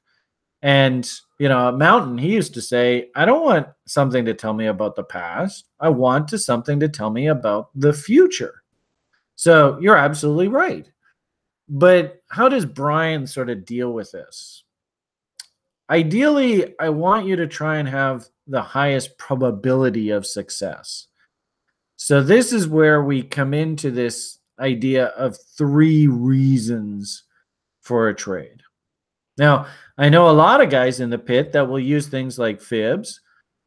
And, Mountain, he used to say, I don't want something to tell me about the past. I want something to tell me about the future. So you're absolutely right. But how does Brian sort of deal with this? Ideally, I want you to try and have the highest probability of success. So this is where we come into this idea of 3 reasons for a trade. Now, I know a lot of guys in the pit that will use things like fibs,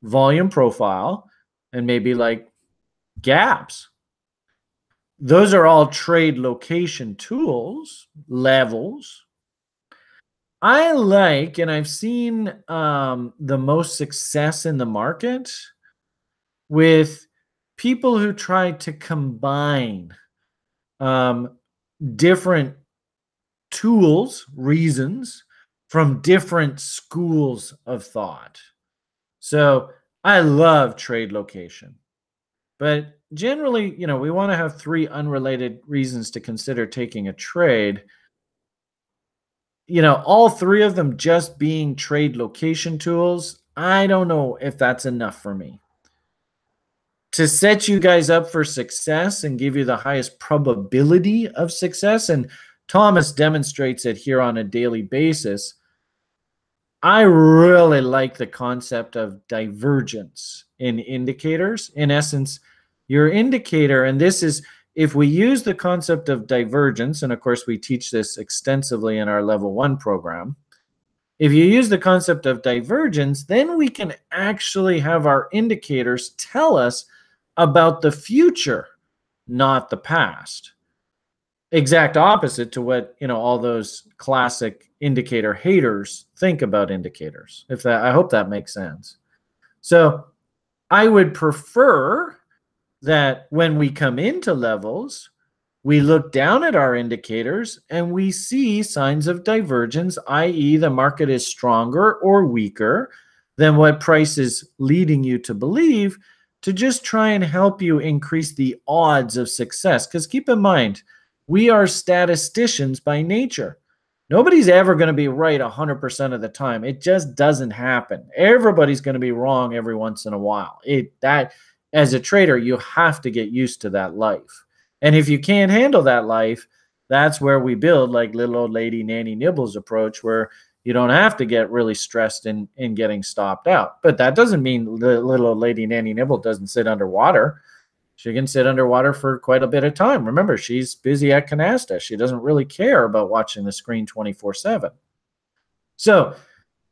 volume profile, and maybe like gaps. Those are all trade location tools, levels. I like, and I've seen the most success in the market with people who try to combine different tools, reasons, from different schools of thought. So I love trade location. But generally, we want to have 3 unrelated reasons to consider taking a trade. All 3 of them just being trade location tools, I don't know if that's enough for me. To set you guys up for success and give you the highest probability of success, and Thomas demonstrates it here on a daily basis, I really like the concept of divergence in indicators. In essence, your indicator, and this is, if we use the concept of divergence, and of course we teach this extensively in our level 1 program, if you use the concept of divergence, then we can actually have our indicators tell us about the future, not the past. Exact opposite to what, all those classic indicator haters think about indicators. I hope that makes sense. So I would prefer that when we come into levels, we look down at our indicators and we see signs of divergence, i.e. the market is stronger or weaker than what price is leading you to believe, to just try and help you increase the odds of success. Because keep in mind, we are statisticians by nature. Nobody's ever going to be right 100% of the time. It just doesn't happen. Everybody's going to be wrong every once in a while. As a trader, you have to get used to that life. And if you can't handle that life, that's where we build like little old lady Nanny Nibble's approach, where you don't have to get really stressed in getting stopped out. But that doesn't mean the little old lady Nanny Nibble doesn't sit underwater. She can sit underwater for quite a bit of time. Remember, she's busy at Canasta. She doesn't really care about watching the screen 24/7. So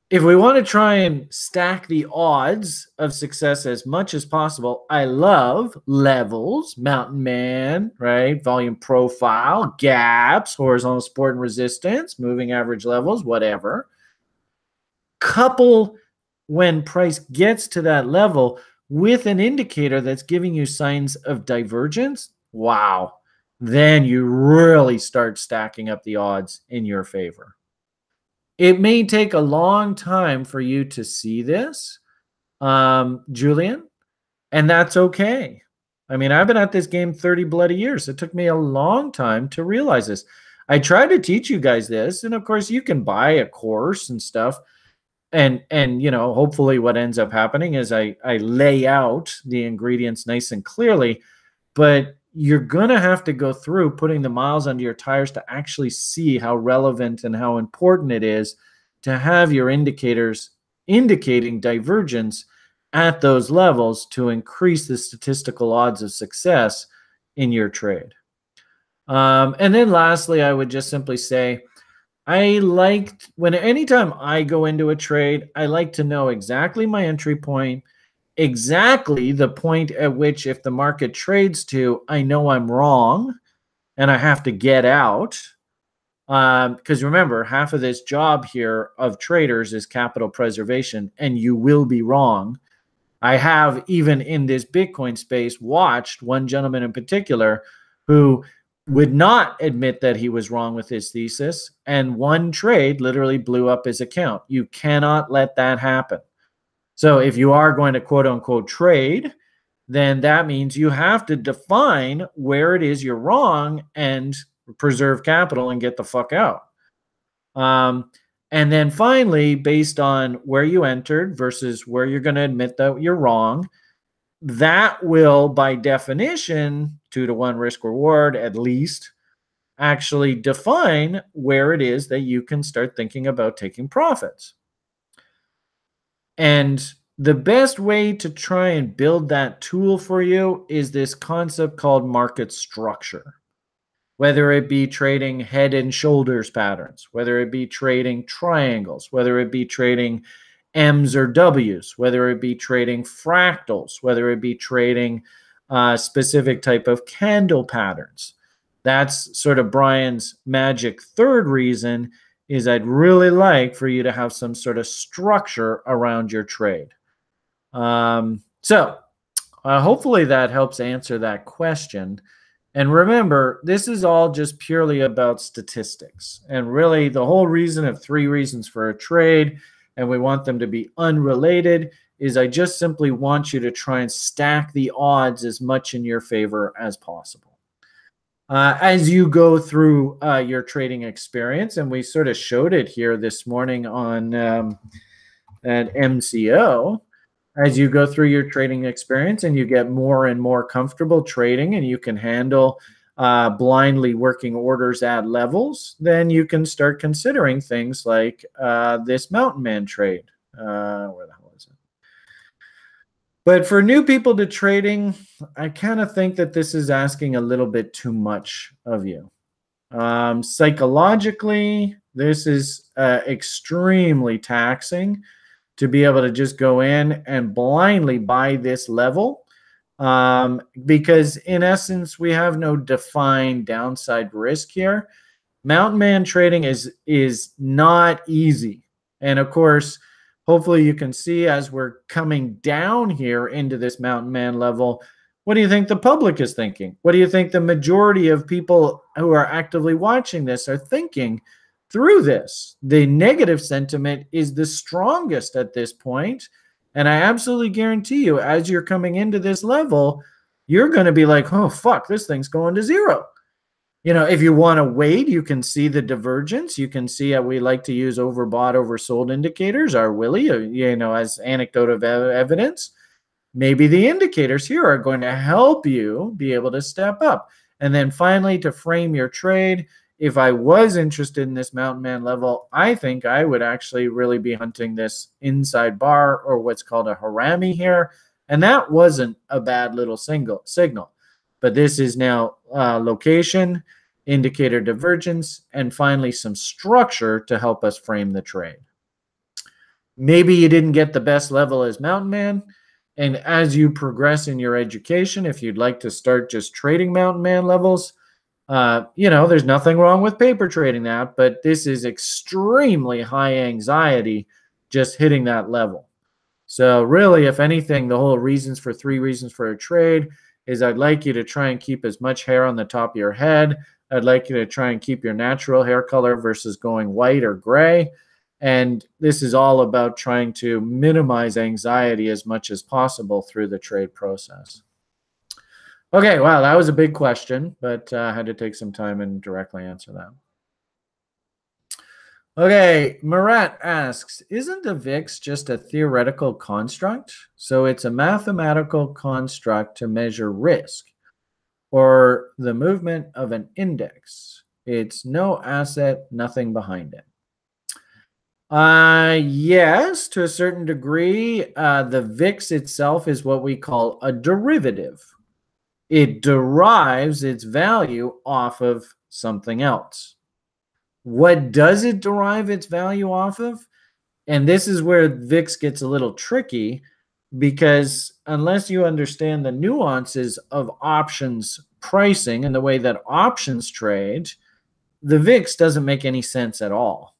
if we want to try and stack the odds of success as much as possible, I love levels, Mountain Man, right? Volume profile, gaps, horizontal support and resistance, moving average levels, whatever. Couple when price gets to that level with an indicator that's giving you signs of divergence, wow, then you really start stacking up the odds in your favor. It may take a long time for you to see this, Julian, and that's okay. I mean, I've been at this game 30 bloody years. It took me a long time to realize this. I try to teach you guys this, and of course you can buy a course and stuff. And hopefully what ends up happening is I lay out the ingredients nice and clearly, but you're going to have to go through putting the miles under your tires to actually see how relevant and how important it is to have your indicators indicating divergence at those levels to increase the statistical odds of success in your trade. And then lastly, I would just simply say, anytime I go into a trade, I like to know exactly my entry point, exactly the point at which if the market trades to, I know I'm wrong and I have to get out. Because remember, half of this job here of traders is capital preservation, and you will be wrong. I have, even in this Bitcoin space, watched one gentleman in particular who would not admit that he was wrong with his thesis, and one trade literally blew up his account. You cannot let that happen. So if you are going to quote unquote trade, then that means you have to define where it is you're wrong and preserve capital and get the fuck out. And then finally, based on where you entered versus where you're going to admit that you're wrong, that will, by definition, 2-to-1 risk reward at least, actually define where it is that you can start thinking about taking profits. And the best way to try and build that tool for you is this concept called market structure. Whether it be trading head and shoulders patterns, whether it be trading triangles, whether it be trading M's or W's, whether it be trading fractals, whether it be trading specific type of candle patterns. That's sort of Brian's magic third reason, is I'd really like for you to have some sort of structure around your trade. So hopefully that helps answer that question. And remember, this is all just purely about statistics. And really, the whole reason of 3 reasons for a trade, and we want them to be unrelated, is I just simply want you to try and stack the odds as much in your favor as possible. As you go through your trading experience, and we sort of showed it here this morning on at MCO, as you go through your trading experience and you get more and more comfortable trading and you can handle blindly working orders at levels, then you can start considering things like this Mountain Man trade. Where the hell is it? But for new people to trading, I kind of think that this is asking a little bit too much of you. Psychologically, this is extremely taxing to be able to just go in and blindly buy this level, because in essence, we have no defined downside risk here. Mountain Man trading is not easy. And of course, hopefully you can see as we're coming down here into this Mountain Man level, what do you think the public is thinking? What do you think the majority of people who are actively watching this are thinking through this? The negative sentiment is the strongest at this point. And I absolutely guarantee you, as you're coming into this level, you're going to be like, oh, fuck, this thing's going to zero. You know, if you want to wait, you can see the divergence. You can see how we like to use overbought, oversold indicators, our Willie, you know, as anecdotal evidence. Maybe the indicators here are going to help you be able to step up. And then finally, to frame your trade, if I was interested in this Mountain Man level, I think I would actually really be hunting this inside bar, or what's called a Harami here. And that wasn't a bad little signal. But this is now location, indicator divergence, and finally some structure to help us frame the trade. Maybe you didn't get the best level as Mountain Man. And as you progress in your education, if you'd like to start just trading Mountain Man levels, you know, there's nothing wrong with paper trading that, but this is extremely high anxiety just hitting that level. So really, if anything, the whole reasons for 3 reasons for a trade is I'd like you to try and keep as much hair on the top of your head. I'd like you to try and keep your natural hair color versus going white or gray. And this is all about trying to minimize anxiety as much as possible through the trade process. Okay, wow, that was a big question, but I had to take some time and directly answer that. Okay, Marat asks, isn't the VIX just a theoretical construct? So it's a mathematical construct to measure risk or the movement of an index. It's no asset, nothing behind it. Yes, to a certain degree. The VIX itself is what we call a derivative. It derives its value off of something else. What does it derive its value off of? And this is where VIX gets a little tricky, because unless you understand the nuances of options pricing and the way that options trade, the VIX doesn't make any sense at all.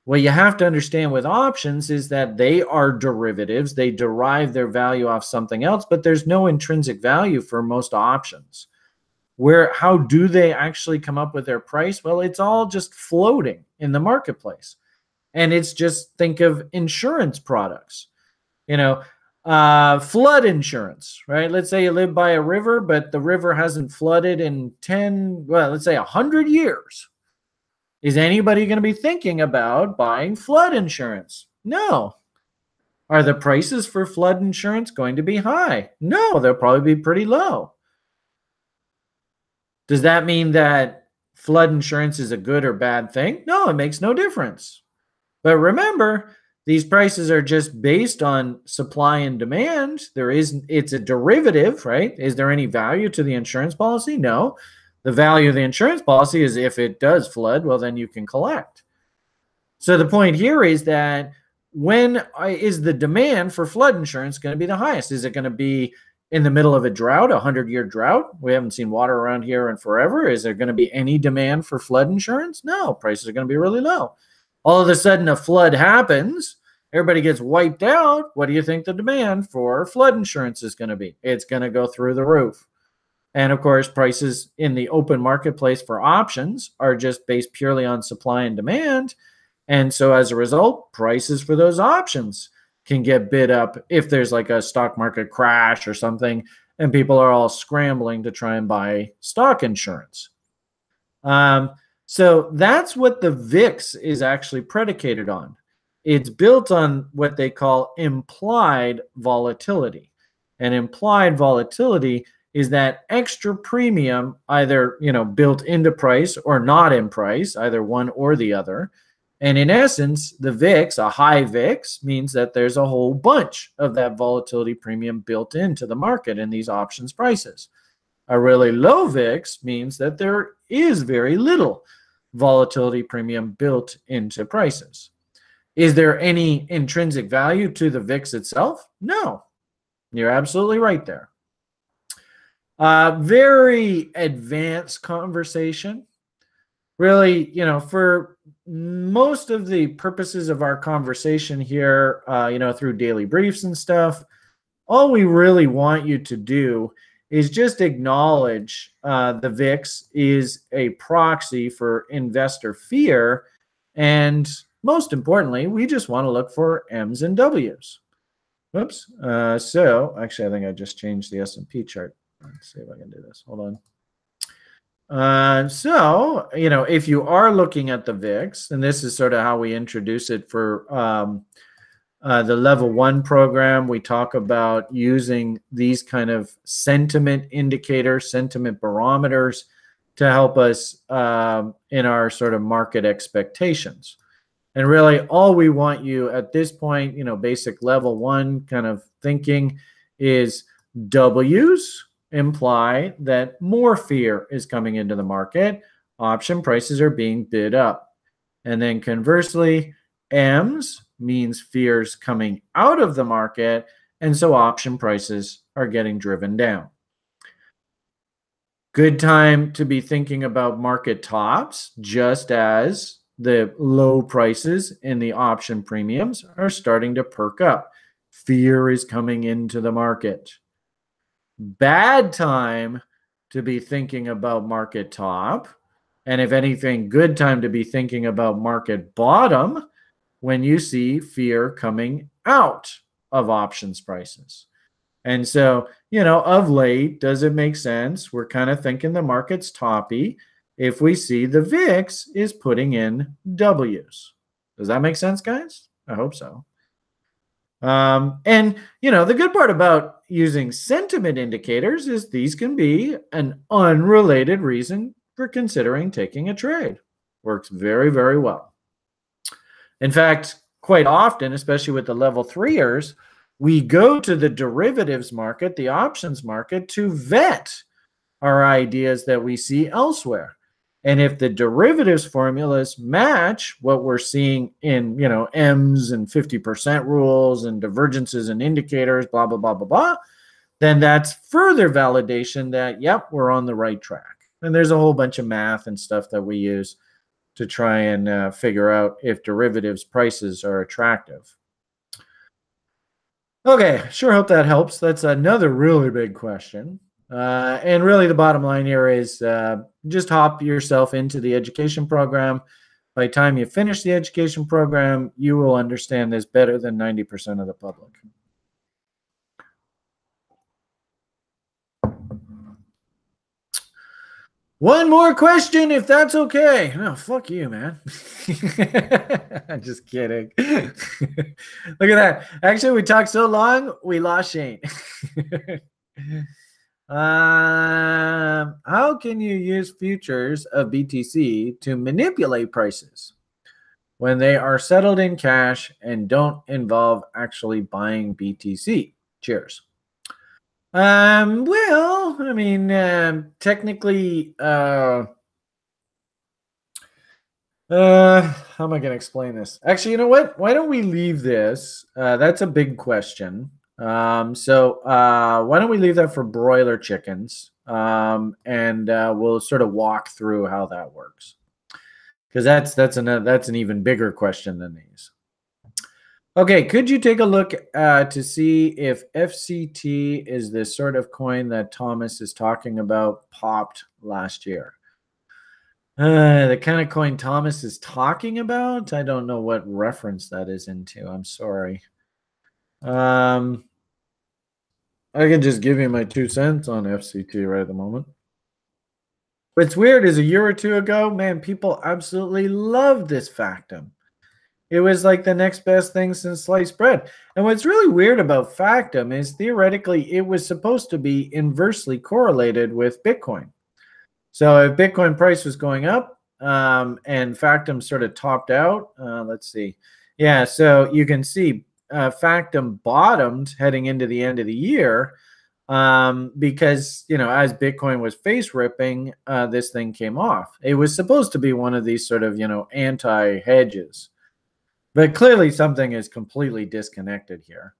What you have to understand with options is that they are derivatives. They derive their value off something else, but there's no intrinsic value for most options. How do they actually come up with their price? Well, it's all just floating in the marketplace. And it's just, think of insurance products, flood insurance, right? Let's say you live by a river, but the river hasn't flooded in 100 years. Is anybody going to be thinking about buying flood insurance? No. Are the prices for flood insurance going to be high? No, they'll probably be pretty low. Does that mean that flood insurance is a good or bad thing? No, it makes no difference. But remember, these prices are just based on supply and demand. It's a derivative, right? Is there any value to the insurance policy? No. The value of the insurance policy is if it does flood, well, then you can collect. So the point here is that when is the demand for flood insurance going to be the highest? Is it going to be in the middle of a drought, 100-year drought? We haven't seen water around here in forever. Is there going to be any demand for flood insurance? No, prices are going to be really low. All of a sudden, a flood happens. Everybody gets wiped out. What do you think the demand for flood insurance is going to be? It's going to go through the roof. And of course, prices in the open marketplace for options are just based purely on supply and demand. And so as a result, prices for those options can get bid up if there's like a stock market crash or something, and people are all scrambling to try and buy stock insurance. So that's what the VIX is actually predicated on. It's built on what they call implied volatility. And implied volatility is that extra premium, either built into price or not in price, either one or the other. And in essence, the VIX, a high VIX, means that there's a whole bunch of that volatility premium built into the market in these options prices. A really low VIX means that there is very little volatility premium built into prices. Is there any intrinsic value to the VIX itself? No. You're absolutely right there. Very advanced conversation. Really, for most of the purposes of our conversation here, through daily briefs and stuff, all we really want you to do is just acknowledge the VIX is a proxy for investor fear. And most importantly, we just want to look for M's and W's. Whoops. So actually, I think I just changed the S&P chart. Let's see if I can do this. Hold on. So, if you are looking at the VIX, and this is sort of how we introduce it for the level 1 program, we talk about using these kind of sentiment indicators, sentiment barometers to help us in our sort of market expectations. And really all we want you at this point, basic level 1 kind of thinking is W's imply that more fear is coming into the market. Option prices are being bid up. And then conversely, M's means fears coming out of the market, and so option prices are getting driven down. Good time to be thinking about market tops, just as the low prices in the option premiums are starting to perk up. Fear is coming into the market. Bad time to be thinking about market top, and if anything, good time to be thinking about market bottom when you see fear coming out of options prices. And so, of late, does it make sense? We're kind of thinking the market's toppy if we see the VIX is putting in W's. Does that make sense, guys? I hope so. And the good part about using sentiment indicators is these can be an unrelated reason for considering taking a trade. Works very, very well. In fact, quite often, especially with the level 3ers, we go to the derivatives market, the options market, to vet our ideas that we see elsewhere. And if the derivatives formulas match what we're seeing in, M's and 50% rules and divergences and indicators, blah, blah, blah, blah, blah, then that's further validation that, yep, we're on the right track. And there's a whole bunch of math and stuff that we use to try and figure out if derivatives prices are attractive. Okay, sure hope that helps. That's another really big question. And really the bottom line here is just hop yourself into the education program. By the time you finish the education program, you will understand this better than 90% of the public. One more question, if that's okay. No, fuck you, man. I'm just kidding. Look at that. Actually, we talked so long, we lost Shane. How can you use futures of BTC to manipulate prices when they are settled in cash and don't involve actually buying BTC? Cheers. Well, I mean, technically, how am I going to explain this? Actually, you know what? Why don't we leave this? That's a big question. So why don't we leave that for broiler chickens? And we'll sort of walk through how that works, because that's an even bigger question than these. Okay, could you take a look to see if FCT is the sort of coin that Thomas is talking about popped last year? The kind of coin Thomas is talking about? I don't know what reference that is into. I'm sorry. I can just give you my 2 cents on FCT right at the moment. What's weird is a year or two ago, man, people absolutely loved this Factom. It was like the next best thing since sliced bread. And what's really weird about Factom is theoretically it was supposed to be inversely correlated with Bitcoin. So if Bitcoin price was going up and Factom sort of topped out, let's see. Yeah, so you can see Factom bottomed heading into the end of the year because, as Bitcoin was face ripping, this thing came off. It was supposed to be one of these sort of, anti-hedges. But clearly something is completely disconnected here.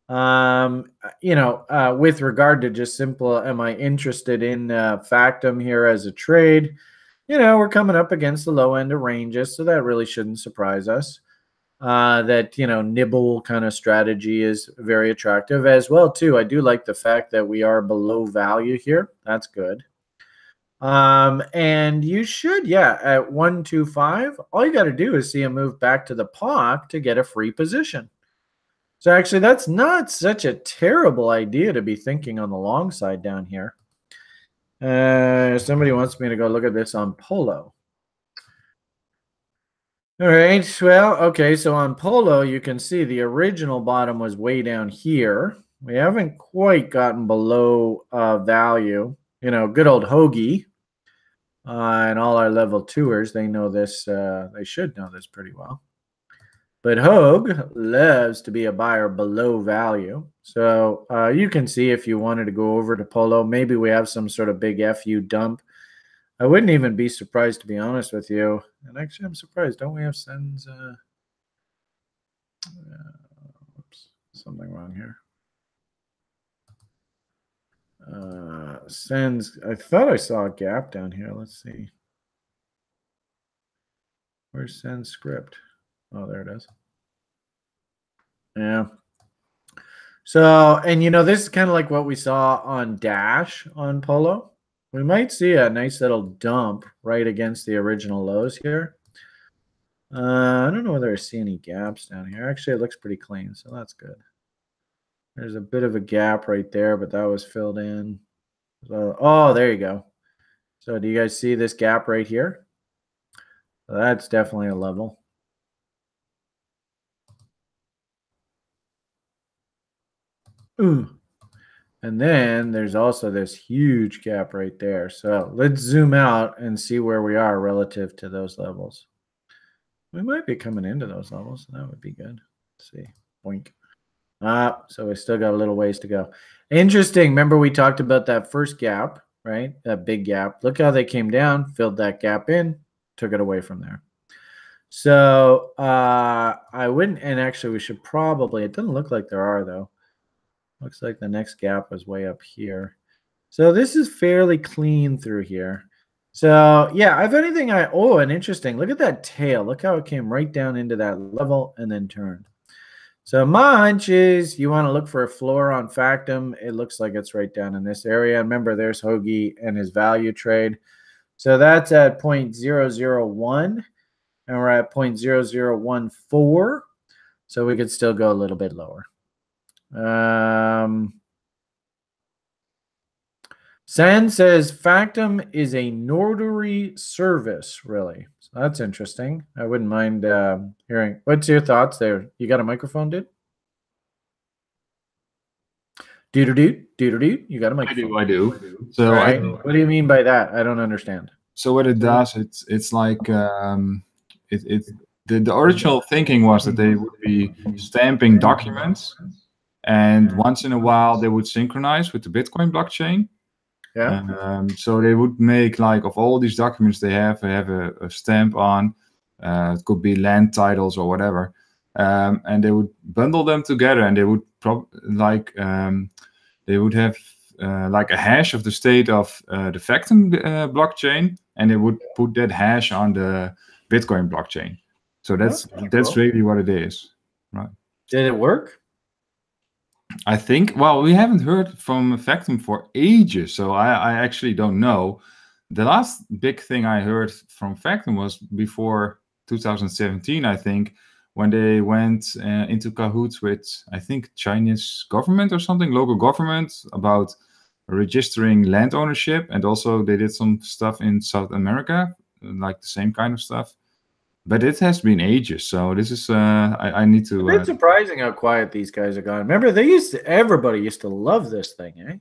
With regard to just simple, am I interested in Factom here as a trade? We're coming up against the low end of ranges, so that really shouldn't surprise us. That, nibble kind of strategy is very attractive as well, too. I do like the fact that we are below value here. That's good. And you should, at 125, all you got to do is see a move back to the POC to get a free position. So actually, that's not such a terrible idea to be thinking on the long side down here. Somebody wants me to go look at this on Polo. All right, well, okay, so on Polo, you can see the original bottom was way down here. We haven't quite gotten below value. Good old Hoagie and all our level 2ers, they know this. They should know this pretty well. But Hogue loves to be a buyer below value. So you can see if you wanted to go over to Polo, maybe we have some sort of big FU dump. I wouldn't even be surprised, to be honest with you. And actually, I'm surprised. Don't we have sends? Oops, something wrong here. Sends. I thought I saw a gap down here. Let's see. Where's send script? Oh, there it is. Yeah. So, and this is kind of like what we saw on Dash on Polo. We might see a nice little dump right against the original lows here. I don't know whether I see any gaps down here. Actually, it looks pretty clean, so that's good. There's a bit of a gap right there, but that was filled in. So, oh, there you go. So do you guys see this gap right here? So that's definitely a level. Ooh. And then there's also this huge gap right there. So let's zoom out and see where we are relative to those levels. We might be coming into those levels. So that would be good. Let's see. Boink. So we still got a little ways to go. Interesting. Remember we talked about that first gap. right? That big gap. Look how they came down, filled that gap in, took it away from there. So I wouldn't, and actually we should probably, it doesn't look like there are though. Looks like the next gap was way up here. So this is fairly clean through here. So yeah, if anything, and interesting, look at that tail. Look how it came right down into that level and then turned. So my hunch is you want to look for a floor on Factum. It looks like it's right down in this area. Remember, there's Hoagie and his value trade. So that's at 0.001, and we're at 0.0014. So we could still go a little bit lower. San says Factum is a notary service, really. So that's interesting. I wouldn't mind hearing. What's your thoughts there? You got a microphone, dude? Doodle-doo. You got a microphone. I do. So right. What do you mean by that? I don't understand. So what it does, it's like the original thinking was that they would be stamping documents, and once in a while they would synchronize with the Bitcoin blockchain. Yeah. So they would make, like, of all these documents they have a stamp on. It could be land titles or whatever, and they would bundle them together, and they would they would have like a hash of the state of the Factum blockchain, and they would put that hash on the Bitcoin blockchain. So that's really what it is, right? Did it work? I think, well, we haven't heard from Factum for ages, so I actually don't know. The last big thing I heard from Factum was before 2017, I think, when they went into cahoots with, I think, Chinese government or something, local government, about registering land ownership, and also they did some stuff in South America, like the same kind of stuff. But it has been ages, so this is I need to. It's surprising how quiet these guys are gone. Remember, everybody used to love this thing, eh?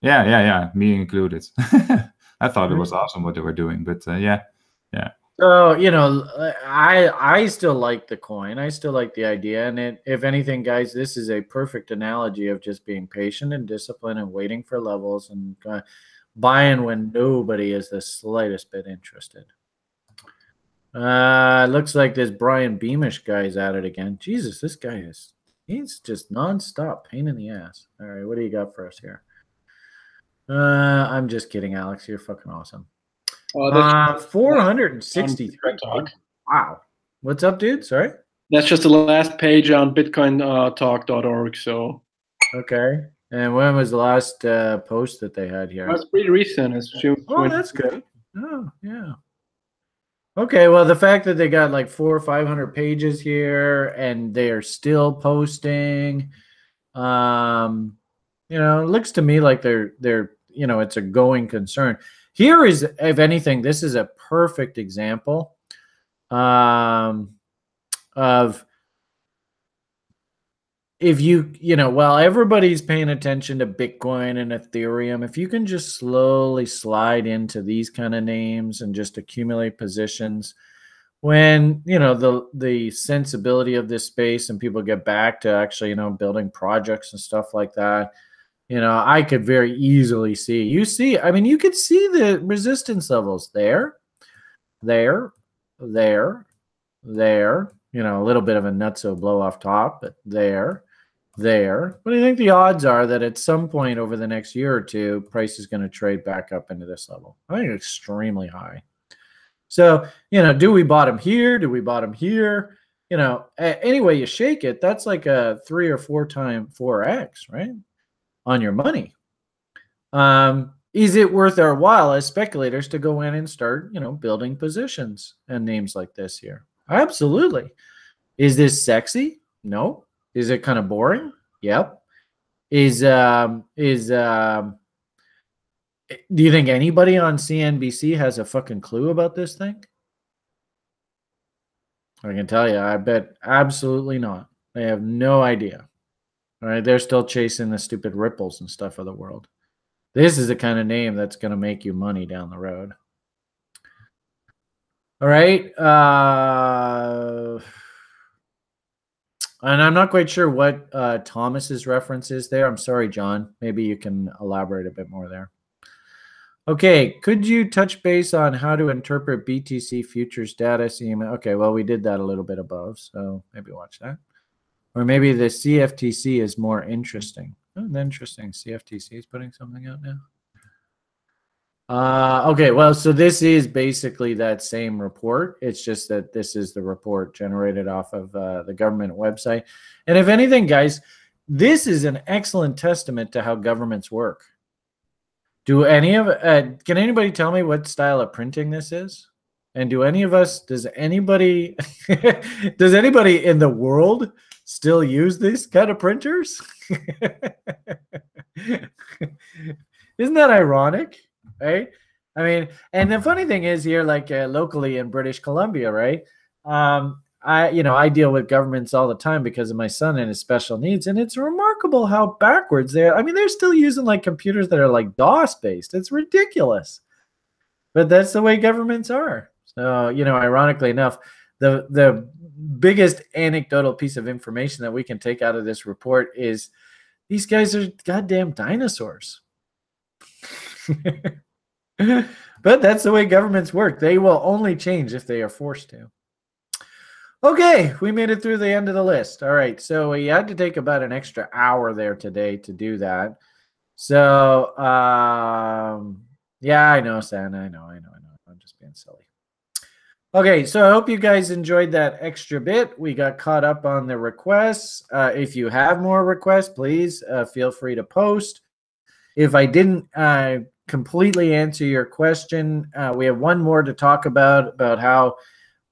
Yeah, me included. I thought it was awesome what they were doing, but yeah. So I still like the coin. I still like the idea, and if anything, guys, this is a perfect analogy of just being patient and disciplined and waiting for levels and buying when nobody is the slightest bit interested. Looks like this Brian Beamish guy's at it again. Jesus, this guy he's just nonstop pain in the ass. All right, what do you got for us here? I'm just kidding, Alex. You're fucking awesome. 463. Wow. What's up, dude? Sorry? That's just the last page on bitcointalk.org. So. Okay. And when was the last post that they had here? That's pretty recent. It's June 20. Oh, that's good. Oh, yeah. Okay, well, the fact that they got like 400 or 500 pages here and they are still posting, it looks to me like they're it's a going concern. Here is, if anything, this is a perfect example of if while everybody's paying attention to Bitcoin and Ethereum, if you can just slowly slide into these kind of names and just accumulate positions, when the sensibility of this space and people get back to actually building projects and stuff like that, I could very easily see. You could see the resistance levels there. A little bit of a nutso blow off top, but there. What do you think the odds are that at some point over the next year or two, price is going to trade back up into this level? I think extremely high. So, do we bottom here? Do we bottom here? Any way you shake it, that's like a 3 or 4 times 4x, right? On your money. Is it worth our while as speculators to go in and start, building positions and names like this here? Absolutely. Is this sexy? No. Is it kind of boring? Yep. Do you think anybody on CNBC has a fucking clue about this thing? I can tell you, I bet absolutely not. They have no idea. All right, they're still chasing the stupid ripples and stuff of the world. This is the kind of name that's going to make you money down the road. All right. And I'm not quite sure what Thomas's reference is there. I'm sorry, John. Maybe you can elaborate a bit more there. Okay, could you touch base on how to interpret BTC futures data? Okay, well, we did that a little bit above, so maybe watch that. Or maybe the CFTC is more interesting. Oh, interesting. CFTC is putting something out now. Okay, well, so this is basically that same report. It's just that this is the report generated off of the government website. And if anything, guys, this is an excellent testament to how governments work. Do any of can anybody tell me what style of printing this is? And does anybody in the world still use these kind of printers? Isn't that ironic? Right? I mean, and the funny thing is here, like locally in British Columbia, right? I deal with governments all the time because of my son and his special needs, and it's remarkable how backwards they are. I mean, they're still using like computers that are like DOS based. It's ridiculous, but that's the way governments are. So, ironically enough, the biggest anecdotal piece of information that we can take out of this report is these guys are goddamn dinosaurs. But that's the way governments work. They will only change if they are forced to. Okay, we made it through the end of the list. All right, so we had to take about an extra hour there today to do that. So, yeah, I know, San. I know. I'm just being silly. Okay, so I hope you guys enjoyed that extra bit. We got caught up on the requests. If you have more requests, please feel free to post. If I didn't completely answer your question, we have one more to talk about how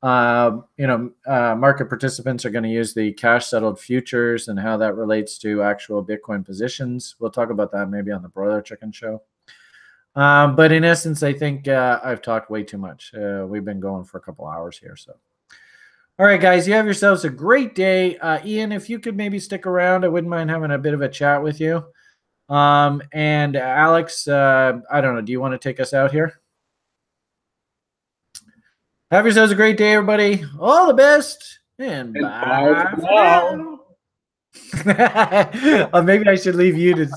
market participants are going to use the cash settled futures and how that relates to actual Bitcoin positions. We'll talk about that maybe on the Broiler Chicken show. But in essence, I think I've talked way too much. We've been going for a couple hours here. So, all right, guys, you have yourselves a great day. Ian, if you could maybe stick around, I wouldn't mind having a bit of a chat with you. And Alex, I don't know. Do you want to take us out here? Have yourselves a great day, everybody. All the best. And bye for now. Maybe I should leave you to